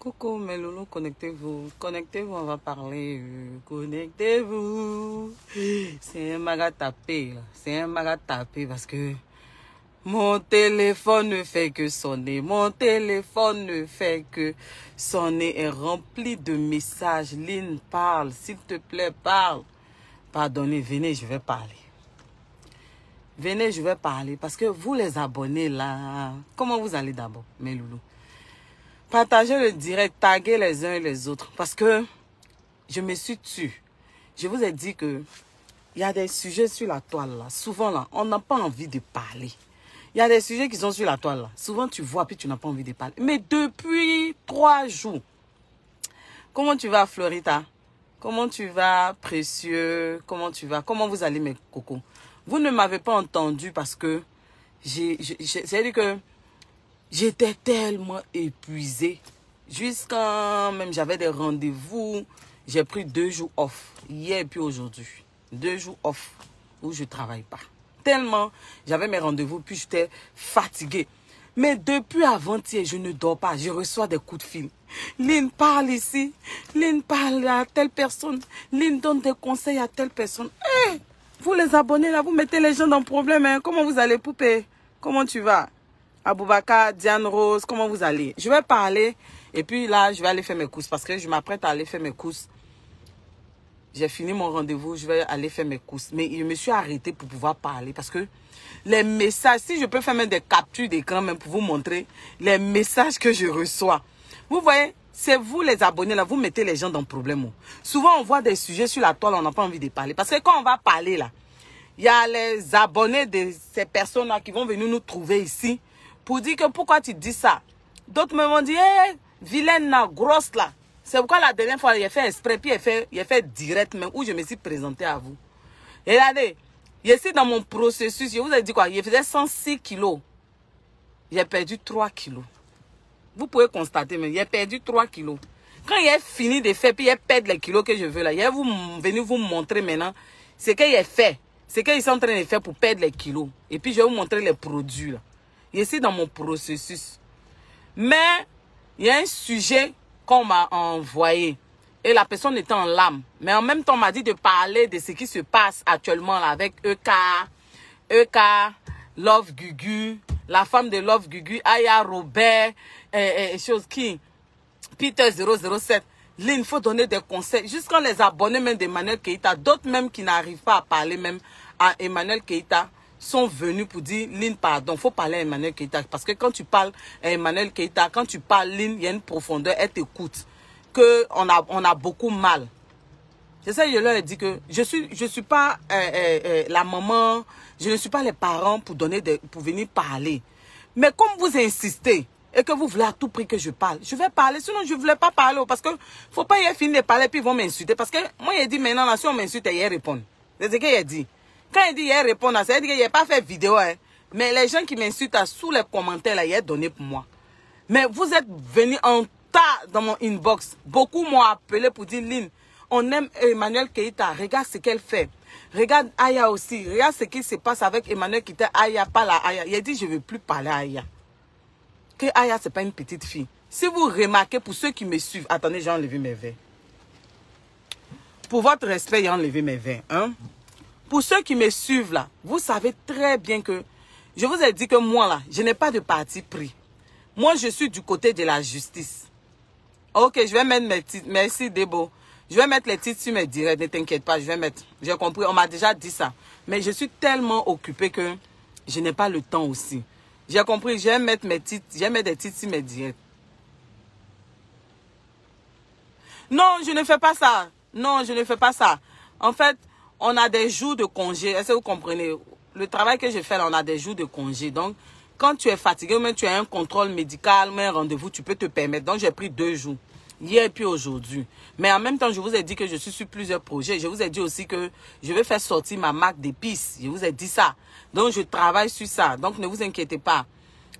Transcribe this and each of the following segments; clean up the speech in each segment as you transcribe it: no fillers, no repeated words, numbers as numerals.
Coucou mes loulous, connectez-vous. Connectez-vous, on va parler. Connectez-vous. C'est un maga tapé, là. C'est un maga tapé parce que mon téléphone ne fait que sonner. Mon téléphone ne fait que sonner. Est rempli de messages. Lynn, parle. S'il te plaît, parle. Pardonnez, venez, je vais parler. Venez, je vais parler. Parce que vous, les abonnés, là, comment vous allez d'abord, mes loulous? Partagez le direct, taguez les uns et les autres. Parce que je me suis tue. Je vous ai dit que il y a des sujets sur la toile, là. Souvent, là, on n'a pas envie de parler. Il y a des sujets qui sont sur la toile, là. Souvent, tu vois, puis tu n'as pas envie de parler. Mais depuis 3 jours, comment tu vas, Florita? Comment tu vas, Précieux? Comment tu vas? Comment vous allez, mes cocos? Vous ne m'avez pas entendu parce que c'est-à-dire que j'étais tellement épuisée. Jusqu'à même, j'avais des rendez-vous. J'ai pris 2 jours off, hier et puis aujourd'hui. 2 jours off où je ne travaille pas. Tellement, j'avais mes rendez-vous, puis j'étais fatiguée. Mais depuis avant-hier, je ne dors pas. Je reçois des coups de fil. Lynn parle ici. Lynn parle à telle personne. Lynn donne des conseils à telle personne. Hey, vous les abonnés là, vous mettez les gens dans le problème. Hein. Comment vous allez, poupée? Comment tu vas? Aboubaka, Diane Rose, comment vous allez? Je vais parler et puis là, je vais aller faire mes courses parce que je m'apprête à aller faire mes courses. J'ai fini mon rendez-vous, je vais aller faire mes courses. Mais je me suis arrêtée pour pouvoir parler parce que les messages, si je peux faire même des captures d'écran même pour vous montrer les messages que je reçois. Vous voyez, c'est vous les abonnés là, vous mettez les gens dans le problème. Souvent, on voit des sujets sur la toile, on n'a pas envie de parler. Parce que quand on va parler là, il y a les abonnés de ces personnes-là qui vont venir nous trouver ici pour dire que pourquoi tu dis ça. D'autres me vont dire, hey, vilaine là, grosse là. C'est pourquoi la dernière fois, il a fait exprès, puis il a fait direct même, où je me suis présenté à vous. Et regardez, ici dans mon processus, je vous ai dit quoi, il faisait 106 kilos. J'ai perdu 3 kilos. Vous pouvez constater, mais j'ai perdu 3 kilos. Quand il a fini de faire, puis il a perdu les kilos que je veux là, il est venu vous montrer maintenant ce qu'il a fait. Ce qu'ils sont en train de faire pour perdre les kilos. Et puis je vais vous montrer les produits là. Ici dans mon processus. Mais il y a un sujet qu'on m'a envoyé. Et la personne était en larmes. Mais en même temps, on m'a dit de parler de ce qui se passe actuellement là, avec EK, Love Gugu, la femme de Love Gugu, Aya Robert, Peter 007. Lynn, il faut donner des conseils. Jusqu'à les abonnés même d'Emmanuel Keïta, d'autres même qui n'arrivent pas à parler même à Emmanuel Keïta, sont venus pour dire, Lynn, pardon, il faut parler à Emmanuel Keïta. Parce que quand tu parles à Emmanuel Keïta, quand tu parles, Lynn, il y a une profondeur, elle t'écoute. On a beaucoup mal. C'est ça, je leur ai dit que je suis pas la maman, je ne suis pas les parents pour venir parler. Mais comme vous insistez, et que vous voulez à tout prix que je parle, je vais parler, sinon je ne voulais pas parler. Parce que faut pas y finir de parler, puis ils vont m'insulter. Parce que moi, il dit maintenant, là, si on m'insulte, il répond. C'est ce qu'il a dit. Quand il dit il répond, ça veut dire qu'il n'a pas fait vidéo. Hein. Mais les gens qui m'insultent sous les commentaires, là, il a donné pour moi. Mais vous êtes venus en tas dans mon inbox. Beaucoup m'ont appelé pour dire, Lynn, on aime Emmanuel Keïta. Regarde ce qu'elle fait. Regarde Aya aussi. Regarde ce qui se passe avec Emmanuel Keïta. Aya, pas la Aya. Il a dit, je ne veux plus parler à Aya. Que Aya, ce n'est pas une petite fille. Si vous remarquez, pour ceux qui me suivent, attendez, j'ai enlevé mes verres. Pour votre respect, j'ai enlevé mes verres. Hein? Pour ceux qui me suivent là, vous savez très bien que je vous ai dit que moi là, je n'ai pas de parti pris. Moi, je suis du côté de la justice. Ok, je vais mettre mes titres. Merci, Debo. Je vais mettre les titres sur mes directs. Ne t'inquiète pas, je vais mettre. J'ai compris, on m'a déjà dit ça. Mais je suis tellement occupée que je n'ai pas le temps aussi. J'ai compris, je vais mettre mes titres. Je vais mettre des titres sur mes directs. Non, je ne fais pas ça. Non, je ne fais pas ça. En fait, on a des jours de congé. Est-ce que vous comprenez? Le travail que je fais là, on a des jours de congé. Donc, quand tu es fatigué, ou même tu as un contrôle médical, ou un rendez-vous, tu peux te permettre. Donc, j'ai pris 2 jours. Hier et puis aujourd'hui. Mais en même temps, je vous ai dit que je suis sur plusieurs projets. Je vous ai dit aussi que je vais faire sortir ma marque d'épices. Je vous ai dit ça. Donc, je travaille sur ça. Donc, ne vous inquiétez pas.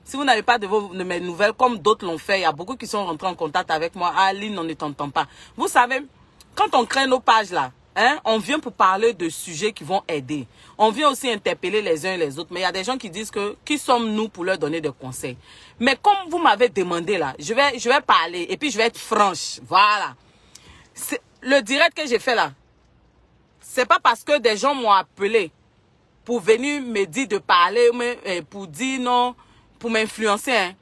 Si vous n'avez pas de mes nouvelles, comme d'autres l'ont fait, il y a beaucoup qui sont rentrés en contact avec moi. Ah, Lynn, on ne t'entend pas. Vous savez, quand on crée nos pages là, Hein? On vient pour parler de sujets qui vont aider. On vient aussi interpeller les uns et les autres. Mais il y a des gens qui disent que qui sommes-nous pour leur donner des conseils? Mais comme vous m'avez demandé là, je vais parler et puis je vais être franche. Voilà. Le direct que j'ai fait là, c'est pas parce que des gens m'ont appelé pour venir me dire de parler, mais pour dire non, pour m'influencer. Hein.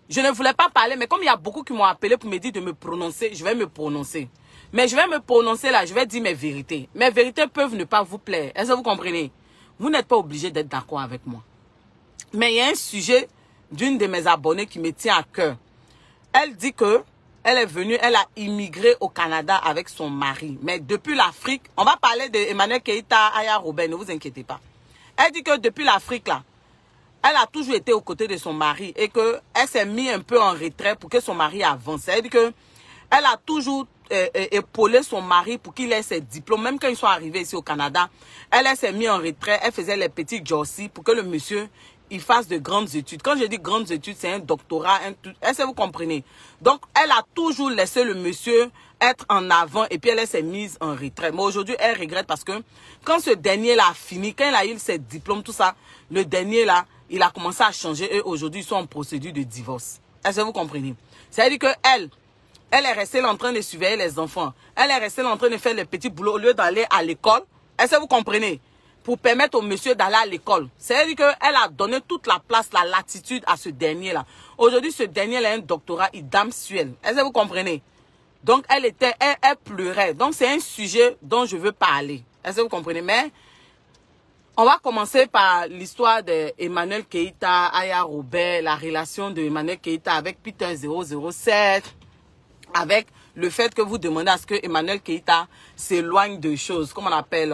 Je ne voulais pas parler, mais comme il y a beaucoup qui m'ont appelé pour me dire de me prononcer, je vais me prononcer. Mais je vais me prononcer là, je vais dire mes vérités. Mes vérités peuvent ne pas vous plaire. Est-ce que vous comprenez? Vous n'êtes pas obligé d'être d'accord avec moi. Mais il y a un sujet d'une de mes abonnées qui me tient à cœur. Elle dit que elle est venue, elle a immigré au Canada avec son mari. Mais depuis l'Afrique, on va parler d'Emmanuel Keïta, Aya Robert, ne vous inquiétez pas. Elle dit que depuis l'Afrique là, elle a toujours été aux côtés de son mari et qu'elle s'est mise un peu en retrait pour que son mari avance. Elle dit que elle a toujours épaulé son mari pour qu'il ait ses diplômes. Même quand ils sont arrivés ici au Canada, elle s'est mise en retrait. Elle faisait les petits jobs pour que le monsieur il fasse de grandes études. Quand je dis grandes études, c'est un doctorat. Est-ce que vous comprenez? Donc, elle a toujours laissé le monsieur être en avant et puis elle s'est mise en retrait. Mais aujourd'hui, elle regrette parce que quand ce dernier-là a fini, quand il a eu ses diplômes, tout ça, le dernier-là, il a commencé à changer et aujourd'hui, ils sont en procédure de divorce. Est-ce que vous comprenez? C'est-à-dire qu'elle est restée là en train de surveiller les enfants. Elle est restée là en train de faire les petits boulots au lieu d'aller à l'école. Est-ce que vous comprenez? Pour permettre au monsieur d'aller à l'école. C'est-à-dire qu'elle a donné toute la place, la latitude à ce dernier-là. Aujourd'hui, ce dernier-là a un doctorat idem suel. Est-ce que vous comprenez? Donc, elle pleurait. Donc, c'est un sujet dont je veux parler. Est-ce que vous comprenez? Mais, on va commencer par l'histoire d'Emmanuel Keïta, Aya Robert, la relation d'Emmanuel Keïta avec Peter 007, avec le fait que vous demandez à ce que Emmanuel Keïta s'éloigne de choses, comme on appelle,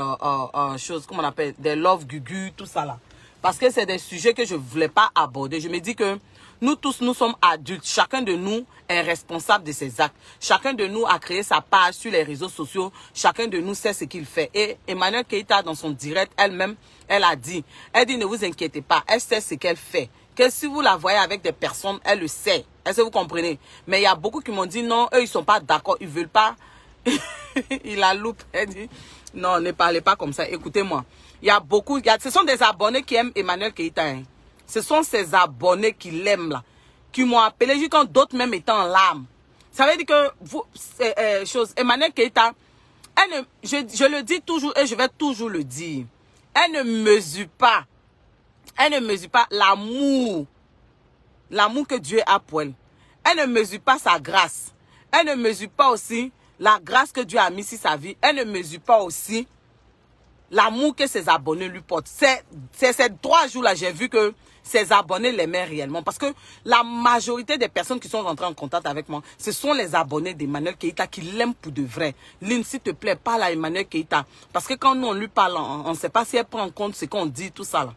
des love gugu, tout ça là. Parce que c'est des sujets que je ne voulais pas aborder. Je me dis que nous tous, nous sommes adultes. Chacun de nous est responsable de ses actes. Chacun de nous a créé sa page sur les réseaux sociaux. Chacun de nous sait ce qu'il fait. Et Emmanuel Keïta, dans son direct, elle-même, elle dit, ne vous inquiétez pas, elle sait ce qu'elle fait. Que si vous la voyez avec des personnes, elle le sait. Est-ce que vous comprenez? Mais il y a beaucoup qui m'ont dit non, eux, ils sont pas d'accord, ils veulent pas. Il a loupé. Elle dit, non, ne parlez pas comme ça. Écoutez-moi. Il y a beaucoup, ce sont des abonnés qui aiment Emmanuel Keïta. Hein. Ce sont ces abonnés qui l'aiment là, qui m'ont appelé quand d'autres même étaient en larmes. Ça veut dire que vous, Emmanuel Keïta, je le dis toujours et je vais toujours le dire. Elle ne mesure pas. Elle ne mesure pas l'amour. L'amour que Dieu a pour elle. Elle ne mesure pas sa grâce. Elle ne mesure pas aussi la grâce que Dieu a mis sur sa vie. Elle ne mesure pas aussi l'amour que ses abonnés lui portent. C'est ces 3 jours-là, j'ai vu que ses abonnés l'aimaient réellement. Parce que la majorité des personnes qui sont rentrées en contact avec moi, ce sont les abonnés d'Emmanuel Keïta qui l'aiment pour de vrai. Lynn, s'il te plaît, parle à Emmanuel Keïta. Parce que quand nous, on lui parle, on ne sait pas si elle prend en compte ce qu'on dit, tout ça là.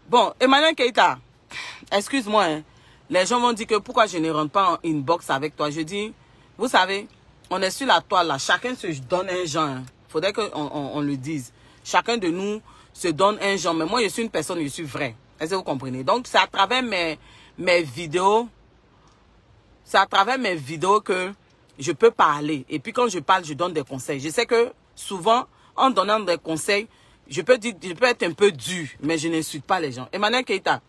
Bon, Emmanuel Keïta, excuse-moi, hein. Les gens vont dire que pourquoi je ne rentre pas en inbox avec toi. Je dis, vous savez, on est sur la toile là. Chacun se donne un genre. Hein. Faudrait qu'on le dise. Chacun de nous se donne un genre. Mais moi, je suis une personne, je suis vraie. Est-ce que vous comprenez? Donc, c'est à travers mes vidéos. C'est à travers mes vidéos que je peux parler. Et puis, quand je parle, je donne des conseils. Je sais que souvent, en donnant des conseils, je peux être un peu dur, mais je n'insulte pas les gens. Emmanuel Keïta,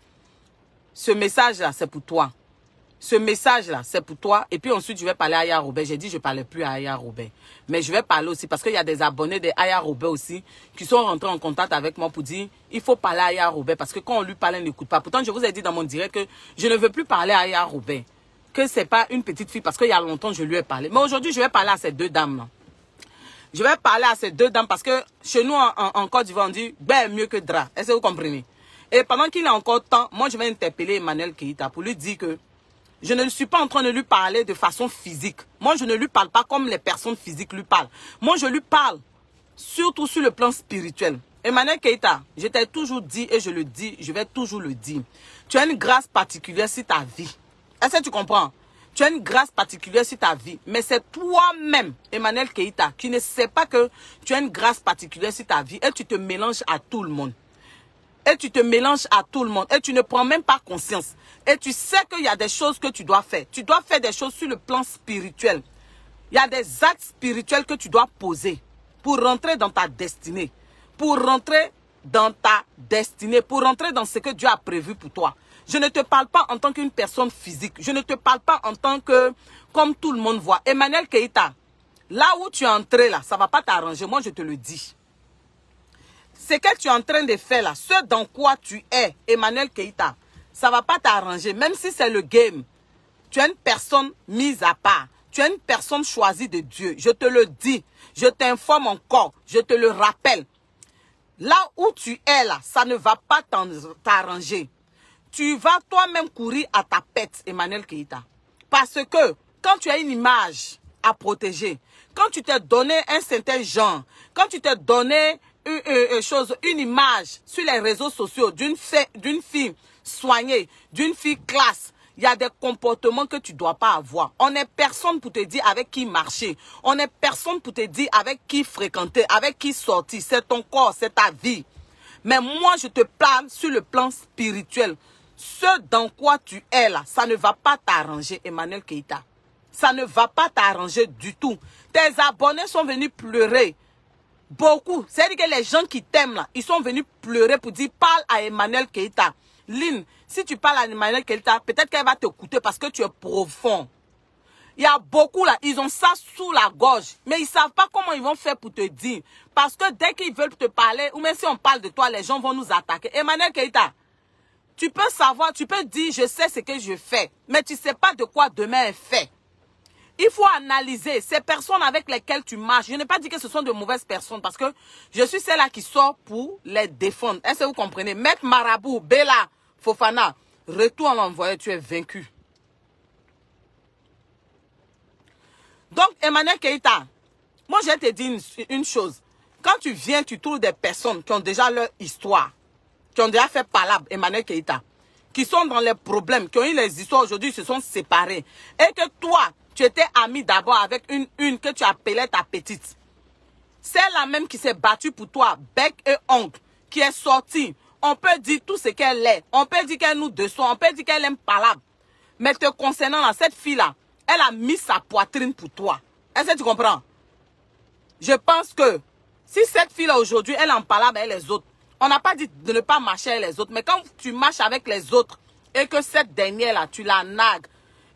ce message-là, c'est pour toi. Ce message-là, c'est pour toi. Et puis ensuite, je vais parler à Aya Robert. J'ai dit, je ne parlais plus à Aya Robert. Mais je vais parler aussi parce qu'il y a des abonnés de Aya Robert aussi qui sont rentrés en contact avec moi pour dire, il faut parler à Aya Robert parce que quand on lui parle, elle n'écoute pas. Pourtant, je vous ai dit dans mon direct que je ne veux plus parler à Aya Robert. Que ce n'est pas une petite fille parce qu'il y a longtemps, je lui ai parlé. Mais aujourd'hui, je vais parler à ces 2 dames-là. Je vais parler à ces 2 dames parce que chez nous, en Côte d'Ivoire, on dit, ben mieux que drap. Est-ce que vous comprenez? Et pendant qu'il est encore temps, moi, je vais interpeller Emmanuel Keïta pour lui dire que je ne suis pas en train de lui parler de façon physique. Moi, je ne lui parle pas comme les personnes physiques lui parlent. Moi, je lui parle surtout sur le plan spirituel. Emmanuel Keïta, je t'ai toujours dit et je le dis, je vais toujours le dire. Tu as une grâce particulière sur ta vie. Est-ce que tu comprends? Tu as une grâce particulière sur ta vie. Mais c'est toi-même, Emmanuel Keïta, qui ne sais pas que tu as une grâce particulière sur ta vie et tu te mélanges à tout le monde. Et tu te mélanges à tout le monde. Et tu ne prends même pas conscience. Et tu sais qu'il y a des choses que tu dois faire. Tu dois faire des choses sur le plan spirituel. Il y a des actes spirituels que tu dois poser pour rentrer dans ta destinée. Pour rentrer dans ta destinée. Pour rentrer dans ce que Dieu a prévu pour toi. Je ne te parle pas en tant qu'une personne physique. Je ne te parle pas en tant que, comme tout le monde voit. Emmanuel Keïta, là où tu es entré là, ça ne va pas t'arranger. Moi, je te le dis. Ce que tu es en train de faire là, ce dans quoi tu es, Emmanuel Keïta, ça ne va pas t'arranger. Même si c'est le game, tu es une personne mise à part. Tu es une personne choisie de Dieu. Je te le dis. Je t'informe encore. Je te le rappelle. Là où tu es là, ça ne va pas t'arranger. Tu vas toi-même courir à ta pète, Emmanuel Keïta. Parce que quand tu as une image à protéger, quand tu t'es donné un certain genre, quand tu t'es donné une image sur les réseaux sociaux d'une fille soignée, d'une fille classe, il y a des comportements que tu ne dois pas avoir. On n'est personne pour te dire avec qui marcher. On n'est personne pour te dire avec qui fréquenter, avec qui sortir. C'est ton corps, c'est ta vie. Mais moi, je te parle sur le plan spirituel. Ce dans quoi tu es là, ça ne va pas t'arranger, Emmanuel Keïta. Ça ne va pas t'arranger du tout. Tes abonnés sont venus pleurer. Beaucoup. C'est-à-dire que les gens qui t'aiment là, ils sont venus pleurer pour dire, parle à Emmanuel Keïta. Lynn, si tu parles à Emmanuel Keïta, peut-être qu'elle va t'écouter parce que tu es profond. Il y a beaucoup là, ils ont ça sous la gorge. Mais ils ne savent pas comment ils vont faire pour te dire. Parce que dès qu'ils veulent te parler, ou même si on parle de toi, les gens vont nous attaquer. Emmanuel Keïta, tu peux savoir, tu peux dire, je sais ce que je fais. Mais tu ne sais pas de quoi demain est fait. Il faut analyser ces personnes avec lesquelles tu marches. Je n'ai pas dit que ce sont de mauvaises personnes parce que je suis celle-là qui sort pour les défendre. Est-ce que vous comprenez? Maître Marabout, Bella, Fofana, retourne l'envoyer, tu es vaincu. Donc, Emmanuel Keïta, moi je te dis une chose. Quand tu viens, tu trouves des personnes qui ont déjà leur histoire, qui ont déjà fait palabre, Emmanuel Keïta, qui sont dans les problèmes, qui ont eu les histoires aujourd'hui, se sont séparés. Et que toi, tu étais ami d'abord avec une que tu appelais ta petite. C'est la même qui s'est battue pour toi, bec et ongle, qui est sortie. On peut dire tout ce qu'elle est. On peut dire qu'elle nous déçoit. On peut dire qu'elle aime palabre. Mais te concernant là, cette fille-là, elle a mis sa poitrine pour toi. Est-ce que tu comprends? Je pense que si cette fille-là aujourd'hui, elle en palabre avec les autres, on n'a pas dit de ne pas marcher avec les autres. Mais quand tu marches avec les autres et que cette dernière-là, tu la nagues,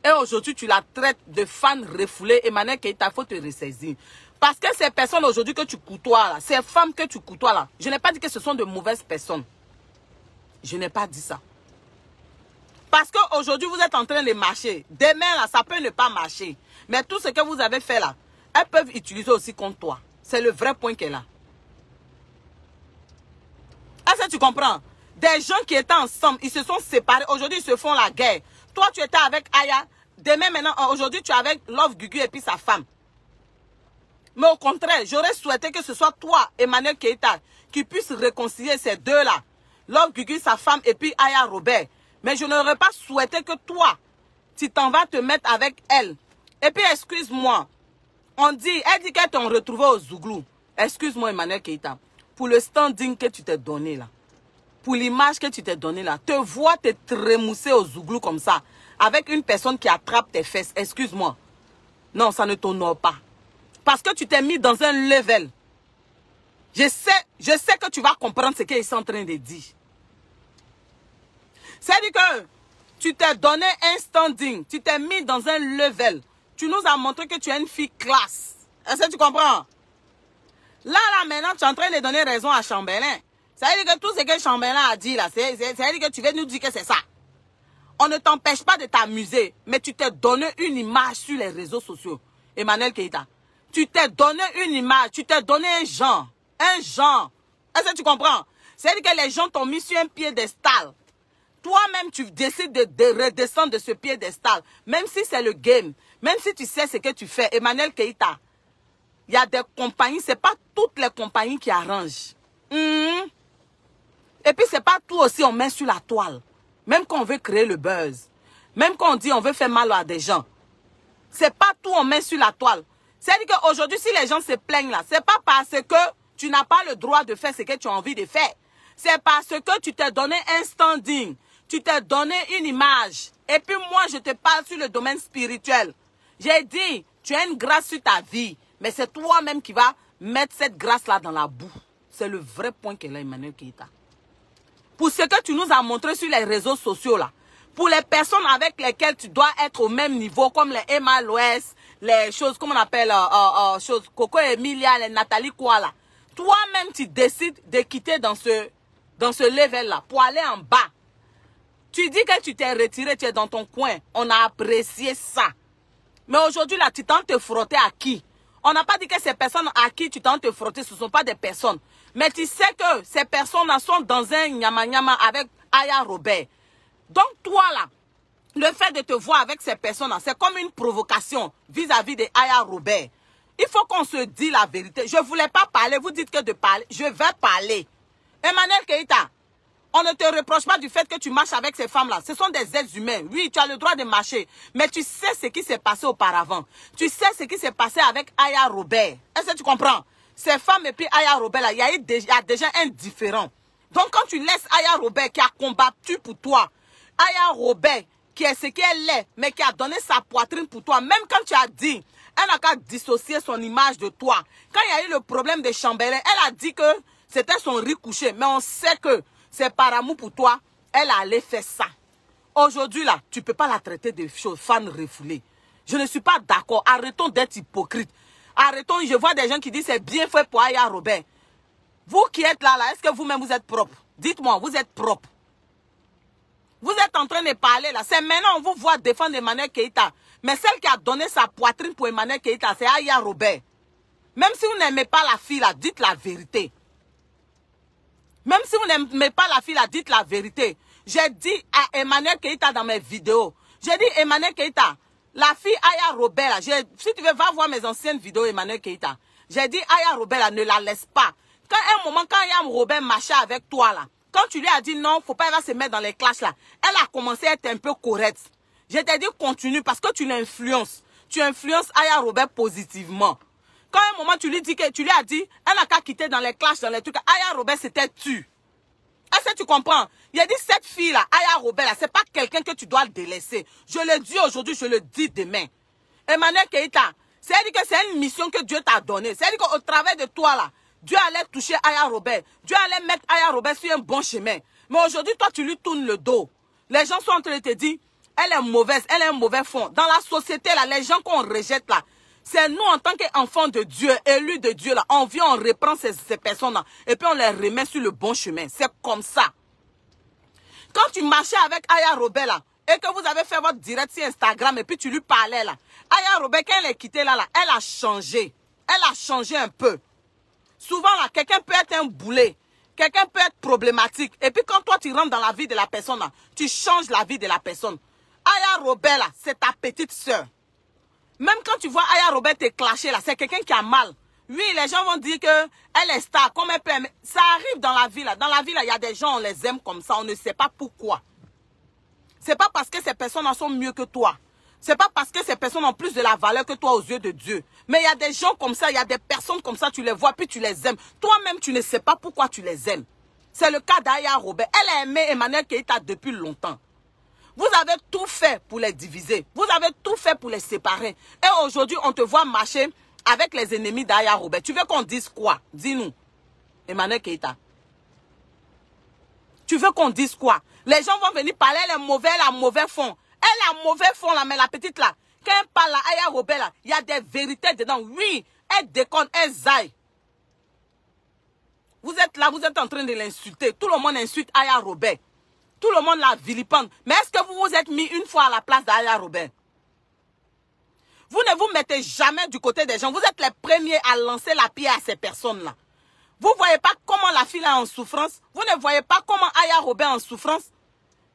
et aujourd'hui, tu la traites de fan refoulée, Emmanuel Keïta, il faut te ressaisir. Parce que ces personnes aujourd'hui que tu côtoies là, ces femmes que tu côtoies là, je n'ai pas dit que ce sont de mauvaises personnes. Je n'ai pas dit ça. Parce qu'aujourd'hui, vous êtes en train de marcher. Demain, là, ça peut ne pas marcher. Mais tout ce que vous avez fait là, elles peuvent utiliser aussi contre toi. C'est le vrai point qu'elle a. Est-ce que tu comprends? Des gens qui étaient ensemble, ils se sont séparés. Aujourd'hui, ils se font la guerre. Toi, tu étais avec Aya. Demain, maintenant, aujourd'hui, tu es avec Love Gugu et puis sa femme. Mais au contraire, j'aurais souhaité que ce soit toi, Emmanuel Keïta, qui puisse réconcilier ces deux-là. Love Gugu, sa femme, et puis Aya Robert. Mais je n'aurais pas souhaité que toi, tu t'en vas te mettre avec elle. Et puis, excuse-moi, elle dit qu'elle t'ont retrouvé au Zouglou. Excuse-moi, Emmanuel Keïta, pour le standing que tu t'es donné là, pour l'image que tu t'es donnée là, te vois te trémousser au Zouglou comme ça, avec une personne qui attrape tes fesses, excuse-moi. Non, ça ne t'honore pas. Parce que tu t'es mis dans un level. Je sais que tu vas comprendre ce qu'ils sont en train de dire. C'est-à-dire que tu t'es donné un standing, tu t'es mis dans un level. Tu nous as montré que tu es une fille classe. Est-ce que tu comprends? Là, maintenant, tu es en train de donner raison à Chambellan. Ça veut dire que tout ce que Chambellan a dit là, ça veut dire que tu veux nous dire que c'est ça. On ne t'empêche pas de t'amuser, mais tu t'es donné une image sur les réseaux sociaux. Emmanuel Keïta, tu t'es donné une image, tu t'es donné un genre. Un genre. Est-ce que tu comprends? C'est-à-dire que les gens t'ont mis sur un piédestal. Toi-même, tu décides de redescendre de ce piédestal. Même si c'est le game, même si tu sais ce que tu fais, Emmanuel Keïta, il y a des compagnies, ce n'est pas toutes les compagnies qui arrangent. Et puis, ce n'est pas tout aussi on met sur la toile. Même quand on veut créer le buzz. Même quand on dit on veut faire mal à des gens. Ce n'est pas tout on met sur la toile. C'est-à-dire qu'aujourd'hui, si les gens se plaignent là, ce n'est pas parce que tu n'as pas le droit de faire ce que tu as envie de faire. C'est parce que tu t'es donné un standing. Tu t'es donné une image. Et puis moi, je te parle sur le domaine spirituel. J'ai dit, tu as une grâce sur ta vie. Mais c'est toi-même qui vas mettre cette grâce-là dans la boue. C'est le vrai point qu'elle a, Emmanuel Keïta. Pour ce que tu nous as montré sur les réseaux sociaux, là, pour les personnes avec lesquelles tu dois être au même niveau, comme les Emma Loès, les choses, comment on appelle, choses, Coco Emilia, les Nathalie Kouala, toi-même, tu décides de quitter dans ce level-là pour aller en bas. Tu dis que tu t'es retiré, tu es dans ton coin. On a apprécié ça. Mais aujourd'hui, là, tu tentes de te frotter à qui? On n'a pas dit que ces personnes à qui tu tentes de te frotter, ce ne sont pas des personnes. Mais tu sais que ces personnes-là sont dans un nyama-nyama avec Aya Robert. Donc, toi, là, le fait de te voir avec ces personnes-là, c'est comme une provocation vis-à-vis de Aya Robert. Il faut qu'on se dise la vérité. Je ne voulais pas parler. Vous dites que de parler. Je vais parler. Emmanuel Keïta, on ne te reproche pas du fait que tu marches avec ces femmes-là. Ce sont des êtres humains. Oui, tu as le droit de marcher. Mais tu sais ce qui s'est passé auparavant. Tu sais ce qui s'est passé avec Aya Robert. Est-ce que tu comprends? Ces femmes et puis Aya Robert, là, il y a déjà un différent. Donc, quand tu laisses Aya Robert qui a combattu pour toi, Aya Robert qui est ce qu'elle est, mais qui a donné sa poitrine pour toi, même quand tu as dit, elle n'a qu'à dissocier son image de toi. Quand il y a eu le problème de Chambellan, elle a dit que c'était son riz couché. Mais on sait que c'est par amour pour toi, elle allait faire ça. Aujourd'hui, là, tu ne peux pas la traiter de choses, fan refoulée. Je ne suis pas d'accord. Arrêtons d'être hypocrite. Arrêtons, je vois des gens qui disent c'est bien fait pour Aya Robert. Vous qui êtes là, est-ce que vous-même vous êtes propre? Dites-moi, vous êtes propre. Vous êtes en train de parler là. C'est maintenant on vous voit défendre Emmanuel Keïta. Mais celle qui a donné sa poitrine pour Emmanuel Keïta, c'est Aya Robert. Même si vous n'aimez pas la fille là, dites la vérité. Même si vous n'aimez pas la fille là, dites la vérité. J'ai dit à Emmanuel Keïta dans mes vidéos. J'ai dit Emmanuel Keïta, la fille Aya Robert là, si tu veux, va voir mes anciennes vidéos Emmanuel Keïta. J'ai dit Aya Robert là, ne la laisse pas. Quand un moment, quand Aya Robert marchait avec toi là, quand tu lui as dit non, faut pas, elle va se mettre dans les clashs là, elle a commencé à être un peu correcte. Je t'ai dit continue parce que tu l'influences. Tu influences Aya Robert positivement. Quand à un moment tu lui dis que tu lui as dit, elle n'a qu'à quitter dans les clashs, dans les trucs, Aya Robert c'était tu. Est-ce que tu comprends? Il a dit cette fille là, Aya Robert là, c'est pas quelqu'un que tu dois délaisser. Je le dis aujourd'hui, je le dis demain. Emmanuel Keïta, c'est-à-dire que c'est une mission que Dieu t'a donnée. C'est-à-dire qu'au travers de toi là, Dieu allait toucher Aya Robert. Dieu allait mettre Aya Robert sur un bon chemin. Mais aujourd'hui, toi, tu lui tournes le dos. Les gens sont en train de te dire, elle est mauvaise, elle a un mauvais fond. Dans la société, là, les gens qu'on rejette, là, c'est nous, en tant qu'enfants de Dieu, élus de Dieu, là, on vient, on reprend ces personnes-là, et puis on les remet sur le bon chemin. C'est comme ça. Quand tu marchais avec Aya Robert, là, et que vous avez fait votre direct sur Instagram, et puis tu lui parlais, là, Aya Robert, quand elle est quittée, là, elle a changé. Elle a changé un peu. Souvent, là, quelqu'un peut être un boulet. Quelqu'un peut être problématique. Et puis, quand toi, tu rentres dans la vie de la personne, là, tu changes la vie de la personne. Aya Robert, là, c'est ta petite soeur. Même quand tu vois Aya Robert te clasher, là, c'est quelqu'un qui a mal. Oui, les gens vont dire qu'elle est star, comme elle peut aimer. Ça arrive dans la vie, là. Dans la vie, là, il y a des gens, on les aime comme ça. On ne sait pas pourquoi. C'est pas parce que ces personnes sont mieux que toi. C'est pas parce que ces personnes ont plus de la valeur que toi aux yeux de Dieu. Mais il y a des gens comme ça, il y a des personnes comme ça, tu les vois, puis tu les aimes. Toi-même, tu ne sais pas pourquoi tu les aimes. C'est le cas d'Aya Robert. Elle a aimé Emmanuel Keïta depuis longtemps. Vous avez tout fait pour les diviser. Vous avez tout fait pour les séparer. Et aujourd'hui, on te voit marcher avec les ennemis d'Aya Robert. Tu veux qu'on dise quoi? Dis-nous, Emmanuel Keïta. Tu veux qu'on dise quoi? Les gens vont venir parler, elle est mauvaise, elle a mauvais fond. Elle a mauvais fond là, mais la petite là, quand elle parle là, Aya Robert là, il y a des vérités dedans. Oui, elle déconne, elle zaille. Vous êtes là, vous êtes en train de l'insulter. Tout le monde insulte Aya Robert. Tout le monde la vilipende. Mais est-ce que vous vous êtes mis une fois à la place d'Aya Robert? Vous ne vous mettez jamais du côté des gens. Vous êtes les premiers à lancer la pierre à ces personnes-là. Vous ne voyez pas comment la fille est en souffrance? Vous ne voyez pas comment Aya Robert est en souffrance?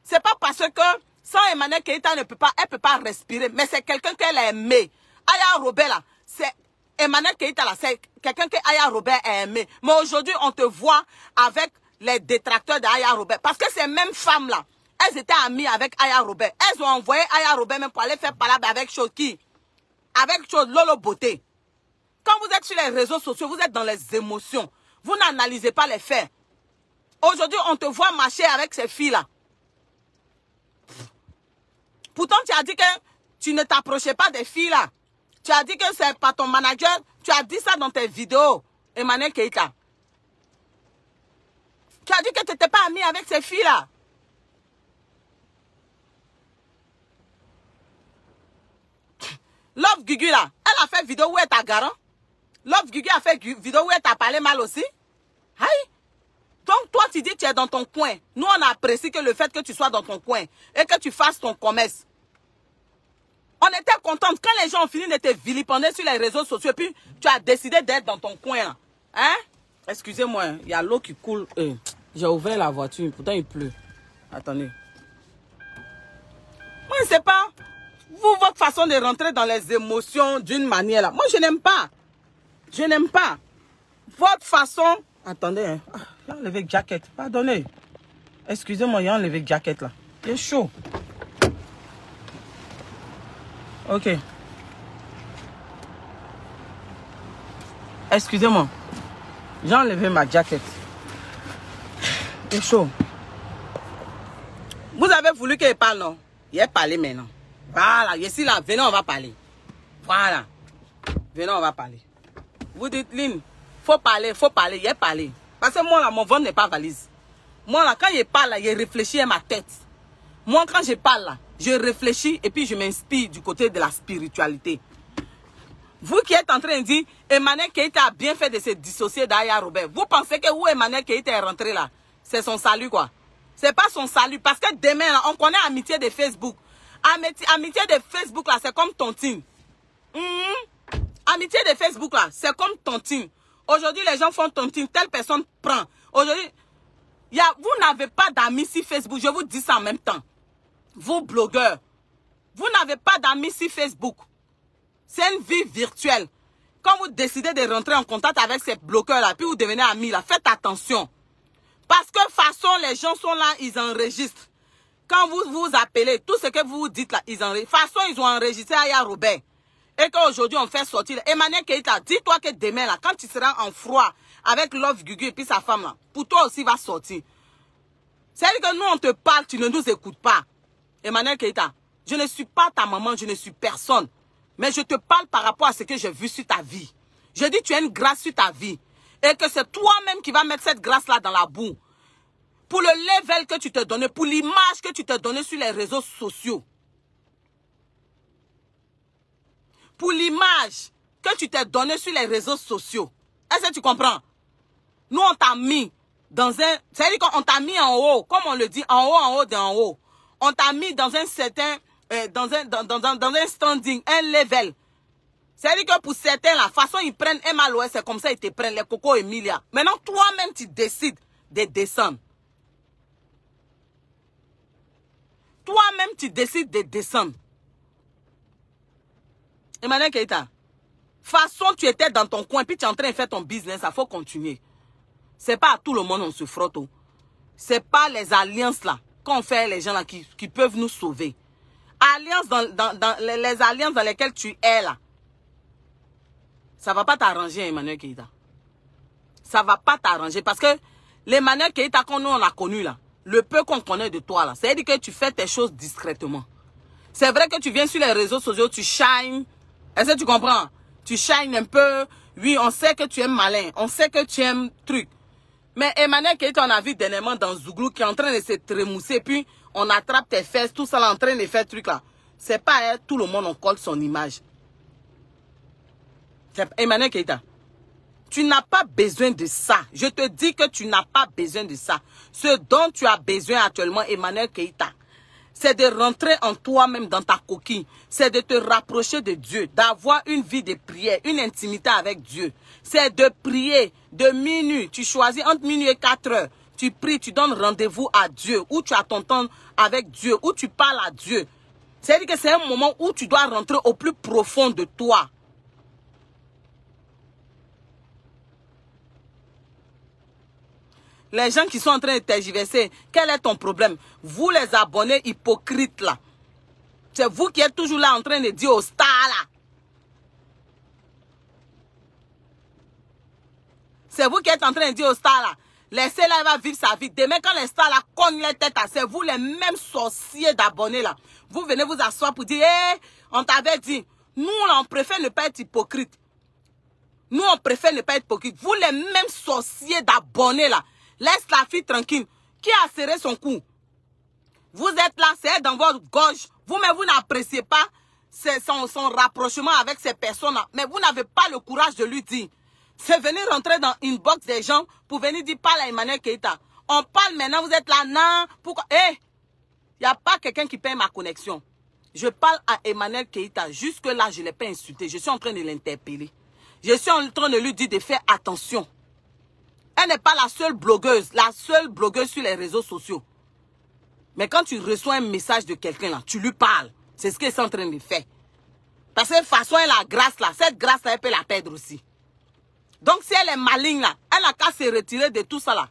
C'est pas parce que sans Emmanuel Keïta, elle ne peut pas respirer. Mais c'est quelqu'un qu'elle a aimé. Aya Robert, là, c'est Emmanuel Keïta, là, c'est quelqu'un que Aya Robert a aimé. Mais aujourd'hui, on te voit avec les détracteurs d'Aya Robert. Parce que ces mêmes femmes-là, elles étaient amies avec Aya Robert. Elles ont envoyé Aya Robert même pour aller faire parler avec Choki. Avec Lolo Beauté. Quand vous êtes sur les réseaux sociaux, vous êtes dans les émotions. Vous n'analysez pas les faits. Aujourd'hui, on te voit marcher avec ces filles-là. Pourtant, tu as dit que tu ne t'approchais pas des filles là. Tu as dit que c'est pas ton manager. Tu as dit ça dans tes vidéos. Emmanuel Keïta. Tu as dit que tu n'étais pas ami avec ces filles-là. Love Gugu là, elle a fait vidéo où elle t'a garant. Love Gugu a fait vidéo où elle t'a parlé mal aussi. Aïe. Donc toi tu dis que tu es dans ton coin. Nous on apprécie que le fait que tu sois dans ton coin et que tu fasses ton commerce. On était contente quand les gens ont fini de te vilipender sur les réseaux sociaux et puis tu as décidé d'être dans ton coin là. Hein? Excusez-moi, il y a l'eau qui coule. J'ai ouvert la voiture, pourtant il pleut. Attendez. Moi je ne sais pas. Vous, votre façon de rentrer dans les émotions d'une manière là. Moi, je n'aime pas. Je n'aime pas. Votre façon... Attendez, hein. J'ai enlevé le jacket. Pardonnez. Excusez-moi, j'ai enlevé le jacket là. Il est chaud. Ok. Excusez-moi. J'ai enlevé ma jacket. Il est chaud. Vous avez voulu qu'il parle, non? Il est parlé maintenant. Voilà, je suis là. Venez, on va parler. Voilà. Venez, on va parler. Vous dites, Lynn, faut parler, il est parlé. Parce que moi, là, mon ventre n'est pas valise. Moi, là, quand je parle, là, je réfléchis à ma tête. Moi, quand je parle, là, je réfléchis et puis je m'inspire du côté de la spiritualité. Vous qui êtes en train de dire, Emmanuel Keïta a bien fait de se dissocier d'Aya Robert. Vous pensez que où Emmanuel Keïta est rentré là, c'est son salut, quoi. C'est pas son salut. Parce que demain, là, on connaît Amitié de Facebook. Amitié de Facebook, là, c'est comme tontine. Amitié de Facebook, là, c'est comme tontine. Aujourd'hui, les gens font tontine. Telle personne prend. Aujourd'hui, vous n'avez pas d'amis sur Facebook. Je vous dis ça en même temps. Vous, blogueurs, vous n'avez pas d'amis sur Facebook. C'est une vie virtuelle. Quand vous décidez de rentrer en contact avec ces bloqueurs-là, puis vous devenez amis, là, faites attention. Parce que de toute façon, les gens sont là, ils enregistrent. Quand vous vous appelez, tout ce que vous dites là, ils enregistrent. De toute façon, ils ont enregistré Aya Robert. Et qu'aujourd'hui, on fait sortir. Emmanuel Keïta, dis-toi que demain, là, quand tu seras en froid avec Love Gugu et puis sa femme, là, pour toi aussi, va sortir. C'est-à-dire que nous, on te parle, tu ne nous écoutes pas. Emmanuel Keïta, je ne suis pas ta maman, je ne suis personne. Mais je te parle par rapport à ce que j'ai vu sur ta vie. Je dis, tu as une grâce sur ta vie. Et que c'est toi-même qui vas mettre cette grâce-là dans la boue. Pour le level que tu te donnais, pour l'image que tu te donnais sur les réseaux sociaux. Pour l'image que tu t'es donnée sur les réseaux sociaux. Est-ce que tu comprends? Nous, on t'a mis dans un... C'est-à-dire qu'on t'a mis en haut, comme on le dit, en haut d'en haut. On t'a mis dans un certain... dans un standing, un level. C'est-à-dire que pour certains, la façon ils prennent MLOS, c'est comme ça ils te prennent les Coco Emilia. Maintenant, toi-même, tu décides de descendre. Toi-même, tu décides de descendre. Emmanuel Keïta, façon tu étais dans ton coin, puis tu es en train de faire ton business, il faut continuer. C'est pas à tout le monde on se frotte. C'est pas les alliances là, qu'on fait les gens là qui peuvent nous sauver. Alliance les alliances dans lesquelles tu es là, ça va pas t'arranger, Emmanuel Keïta. Ça va pas t'arranger parce que l'Emmanuel Keïta qu'on nous on a connu là, le peu qu'on connaît de toi là, c'est-à-dire que tu fais tes choses discrètement. C'est vrai que tu viens sur les réseaux sociaux, tu shines. Est-ce que tu comprends? Tu shines un peu. Oui, on sait que tu aimes malin. On sait que tu aimes truc. Mais Emmanuel Keïta, on a vu dernièrement dans Zouglou qui est en train de se trémousser. Puis on attrape tes fesses, tout ça là, en train de faire truc là. C'est pas tout le monde, on colle son image. Emmanuel Keïta, tu n'as pas besoin de ça. Je te dis que tu n'as pas besoin de ça. Ce dont tu as besoin actuellement, Emmanuel Keïta, c'est de rentrer en toi-même dans ta coquille. C'est de te rapprocher de Dieu, d'avoir une vie de prière, une intimité avec Dieu. C'est de prier de minuit. Tu choisis entre minuit et 4 heures. Tu pries, tu donnes rendez-vous à Dieu, où tu as ton temps avec Dieu, où tu parles à Dieu. C'est-à-dire que c'est un moment où tu dois rentrer au plus profond de toi. Les gens qui sont en train de tergiverser, quel est ton problème? Vous les abonnés hypocrites là. C'est vous qui êtes toujours là en train de dire aux stars là. C'est vous qui êtes en train de dire aux stars là. Laissez-la, elle va vivre sa vie. Demain quand les stars là cognent les têtes, c'est vous les mêmes sorciers d'abonnés là. Vous venez vous asseoir pour dire, hé, on t'avait dit. Nous là, on préfère ne pas être hypocrite. Nous, on préfère ne pas être hypocrite. Vous, les mêmes sorciers d'abonnés, là, laisse la fille tranquille. Qui a serré son cou? Vous êtes là, c'est dans votre gorge. Vous-même, vous n'appréciez pas son rapprochement avec ces personnes-là. Mais vous n'avez pas le courage de lui dire. C'est venir rentrer dans une box des gens pour venir dire parle à Emmanuel Keïta. On parle maintenant, vous êtes là, non. Pourquoi? Il n'y a pas quelqu'un qui paye ma connexion. Je parle à Emmanuel Keïta. Jusque-là, je ne l'ai pas insulté. Je suis en train de l'interpeller. Je suis en train de lui dire de faire attention. Elle n'est pas la seule blogueuse sur les réseaux sociaux. Mais quand tu reçois un message de quelqu'un là, tu lui parles. C'est ce qu'elle est en train de faire. Parce que de toute façon, elle a la grâce là. Cette grâce là, elle peut la perdre aussi. Donc si elle est maligne là, elle n'a qu'à se retirer de tout ça là.